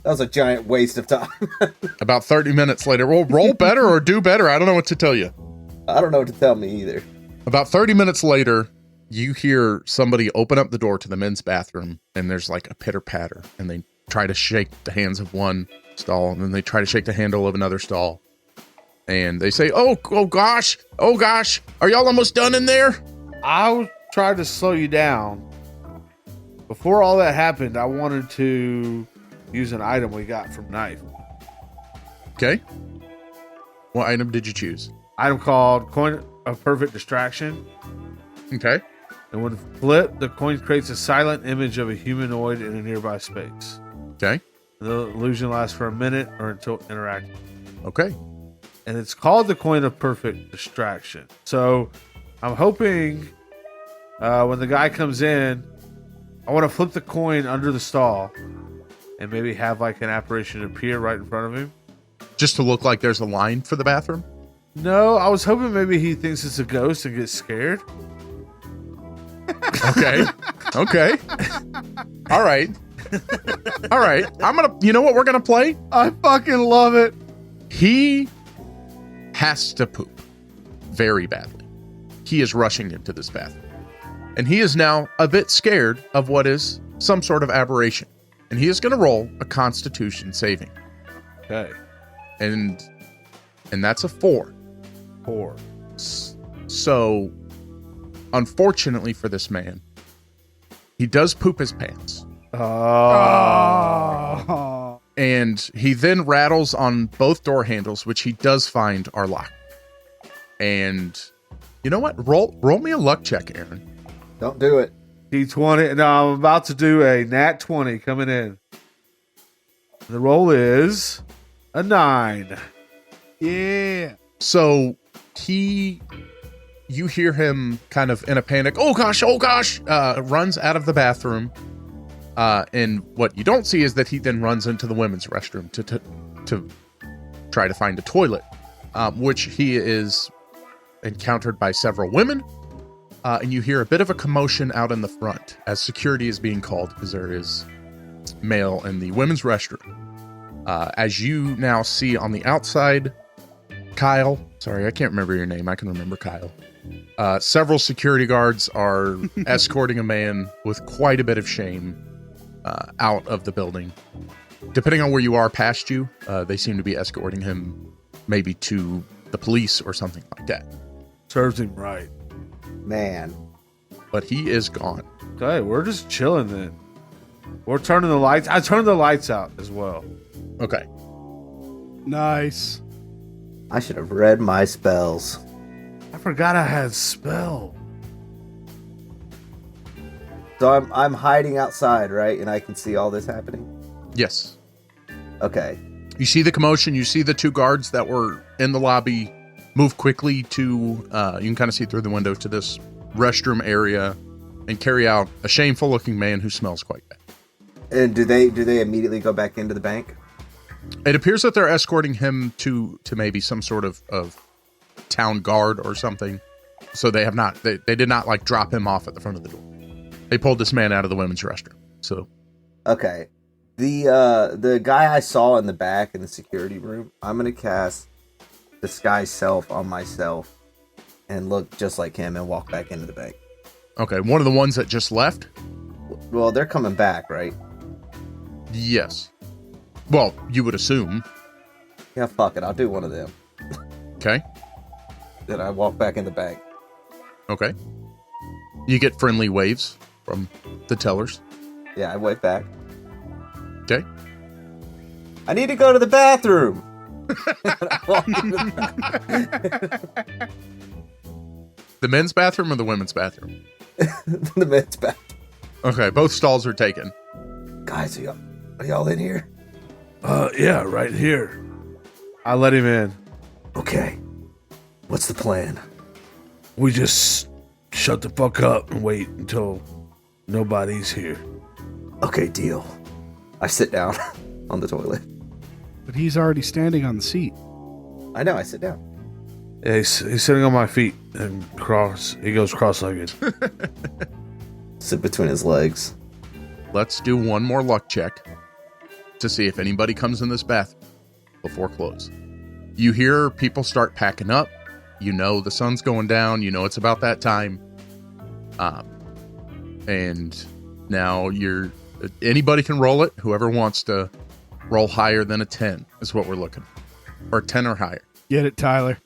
That was a giant waste of time. About 30 minutes later. Well, roll better or do better. I don't know what to tell you. I don't know what to tell me either. About 30 minutes later, you hear somebody open up the door to the men's bathroom, and there's like a pitter patter, and they try to shake the hands of one stall, and then they try to shake the handle of another stall. And they say, oh gosh, are y'all almost done in there? I was trying to slow you down. Before all that happened, I wanted to use an item we got from Knife. Okay. What item did you choose? Item called Coin of Perfect Distraction. Okay. And when flipped, the coin creates a silent image of a humanoid in a nearby space. Okay. The illusion lasts for a minute or until interacting. Okay. And it's called the Coin of Perfect Distraction. So I'm hoping when the guy comes in, I want to flip the coin under the stall and maybe have like an apparition appear right in front of him. Just to look like there's a line for the bathroom? No, I was hoping maybe he thinks it's a ghost and gets scared. Okay. All right. You know what we're going to play? I fucking love it. He has to poop very badly. He is rushing into this bathroom. And he is now a bit scared of what is some sort of aberration. And he is going to roll a Constitution saving. Okay. And that's a 4. 4. So, unfortunately for this man, he does poop his pants. Oh. And he then rattles on both door handles, which he does find are locked. And you know what? Roll me a luck check, Aaron. Don't do it. D20. No, I'm about to do a nat 20 coming in. The roll is a 9. Yeah. So you hear him kind of in a panic. Oh gosh! Runs out of the bathroom. And what you don't see is that he then runs into the women's restroom to try to find a toilet, which he is encountered by several women. And you hear a bit of a commotion out in the front as security is being called because there is male in the women's restroom. As you now see on the outside, Kyle, sorry, I can't remember your name. I can remember Kyle. Several security guards are escorting a man with quite a bit of shame out of the building. Depending on where you are past you, they seem to be escorting him maybe to the police or something like that. Serves him right. Man. But he is gone. Okay, we're just chilling then. We're turning the lights. I turned the lights out as well. Okay. Nice. I should have read my spells. I forgot I had spell. So I'm hiding outside, right? And I can see all this happening? Yes. Okay. You see the commotion. You see the 2 guards that were in the lobby move quickly to, you can kind of see through the window to this restroom area and carry out a shameful looking man who smells quite bad. And do they immediately go back into the bank? It appears that they're escorting him to maybe some sort of town guard or something. So they have not, they did not like drop him off at the front of the door. They pulled this man out of the women's restroom. So, okay. The guy I saw in the back in the security room, I'm going to cast Disguise Self on myself and look just like him and walk back into the bank. Okay, one of the ones that just left? Well, they're coming back, right? Yes. Well, you would assume. Yeah, fuck it. I'll do one of them. Okay. Then I walk back in the bank. Okay. You get friendly waves from the tellers. Yeah, I wave back. Okay. I need to go to the bathroom. The men's bathroom or the women's bathroom? The men's bathroom. Okay, both stalls are taken. Guys, are y'all in here? Yeah, right here. I let him in. Okay. What's the plan? We just shut the fuck up and wait until nobody's here. Okay, deal. I sit down on the toilet. But he's already standing on the seat. I know, I sit down. Yeah, he's sitting on my feet and he goes cross-legged. Sit between his legs. Let's do one more luck check to see if anybody comes in this bathroom before close. You hear people start packing up. You know the sun's going down. You know it's about that time. And now anybody can roll it. Whoever wants to roll higher than a 10 is what we're looking for. Or 10 or higher. Get it, Tyler.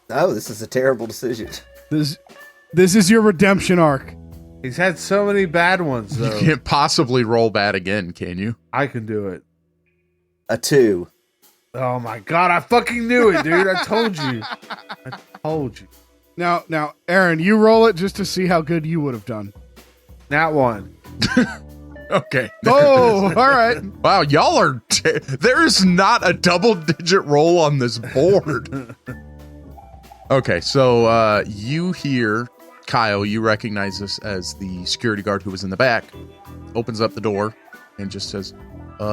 Oh, this is a terrible decision. This is your redemption arc. He's had so many bad ones, though. You can't possibly roll bad again, can you? I can do it. A 2. Oh my god, I fucking knew it, dude. I told you. Now, Aaron, you roll it just to see how good you would have done. Nat 1. Okay. Oh, all right. Wow, y'all are... There's not a double-digit roll on this board. Okay, so you hear... Kyle, you recognize this as the security guard who was in the back. Opens up the door and just says,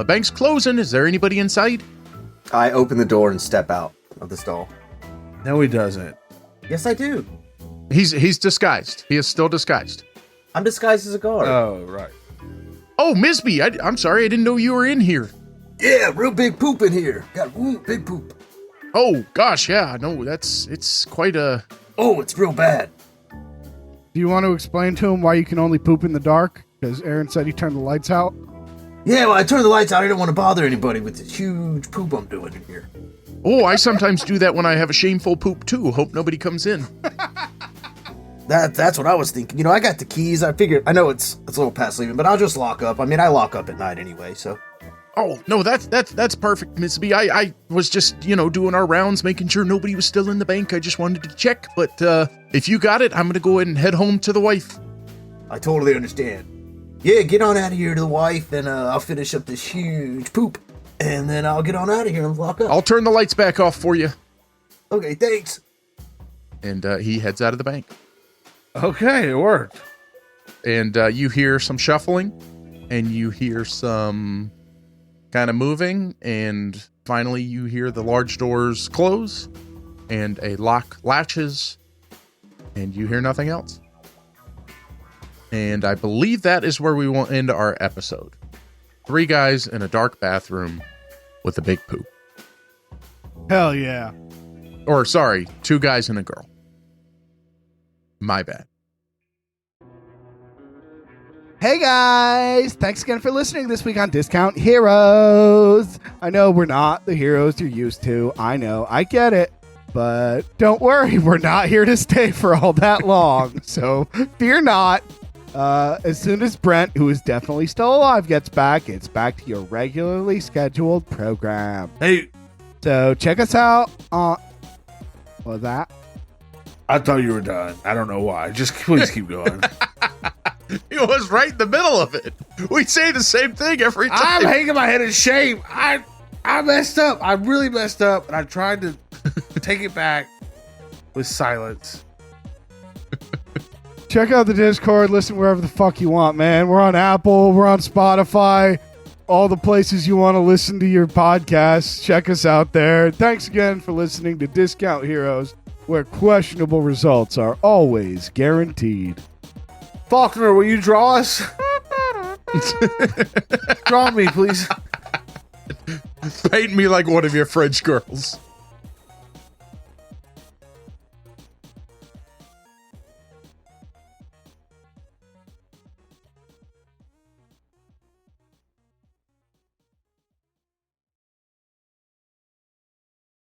bank's closing. Is there anybody inside? I open the door and step out of the stall. No, he doesn't. Yes, I do. He's disguised. He is still disguised. I'm disguised as a guard. Oh, right. Oh, Misby, I'm sorry. I didn't know you were in here. Yeah, real big poop in here. Got big poop. Oh, gosh, yeah. No, it's quite a... Oh, it's real bad. Do you want to explain to him why you can only poop in the dark? Because Aaron said he turned the lights out. Yeah, well, I turned the lights out. I didn't want to bother anybody with this huge poop I'm doing in here. Oh, I sometimes do that when I have a shameful poop, too. Hope nobody comes in. That's what I was thinking. You know, I got the keys. I figured, I know it's a little past leaving, but I'll just lock up. I mean, I lock up at night anyway, so. Oh, no, that's perfect, Miss B. I was just, doing our rounds, making sure nobody was still in the bank. I just wanted to check, but if you got it, I'm going to go ahead and head home to the wife. I totally understand. Yeah, get on out of here to the wife, and I'll finish up this huge poop, and then I'll get on out of here and lock up. I'll turn the lights back off for you. Okay, thanks. And he heads out of the bank. Okay, it worked. And you hear some shuffling, and you hear some kind of moving, and finally you hear the large doors close, and a lock latches, and you hear nothing else. And I believe that is where we will end our episode. 3 guys in a dark bathroom with a big poop. Hell yeah. Or, sorry, 2 guys and a girl. My bad. Hey guys! Thanks again for listening this week on Discount Heroes. I know we're not the heroes you're used to. I know, I get it. But don't worry, we're not here to stay for all that long. So fear not. As soon as Brent, who is definitely still alive, gets back, it's back to your regularly scheduled program. Hey, So check us out on... What was that? I thought you were done. I don't know why. Just please keep going. He was right in the middle of it. We say the same thing every time. I'm hanging my head in shame. I messed up. I really messed up, and I tried to take it back with silence. Check out the Discord. Listen wherever the fuck you want, man. We're on Apple. We're on Spotify. All the places you want to listen to your podcasts. Check us out there. Thanks again for listening to Discount Heroes, where questionable results are always guaranteed. Faulkner, will you draw us? Draw me, please. Paint me like one of your French girls.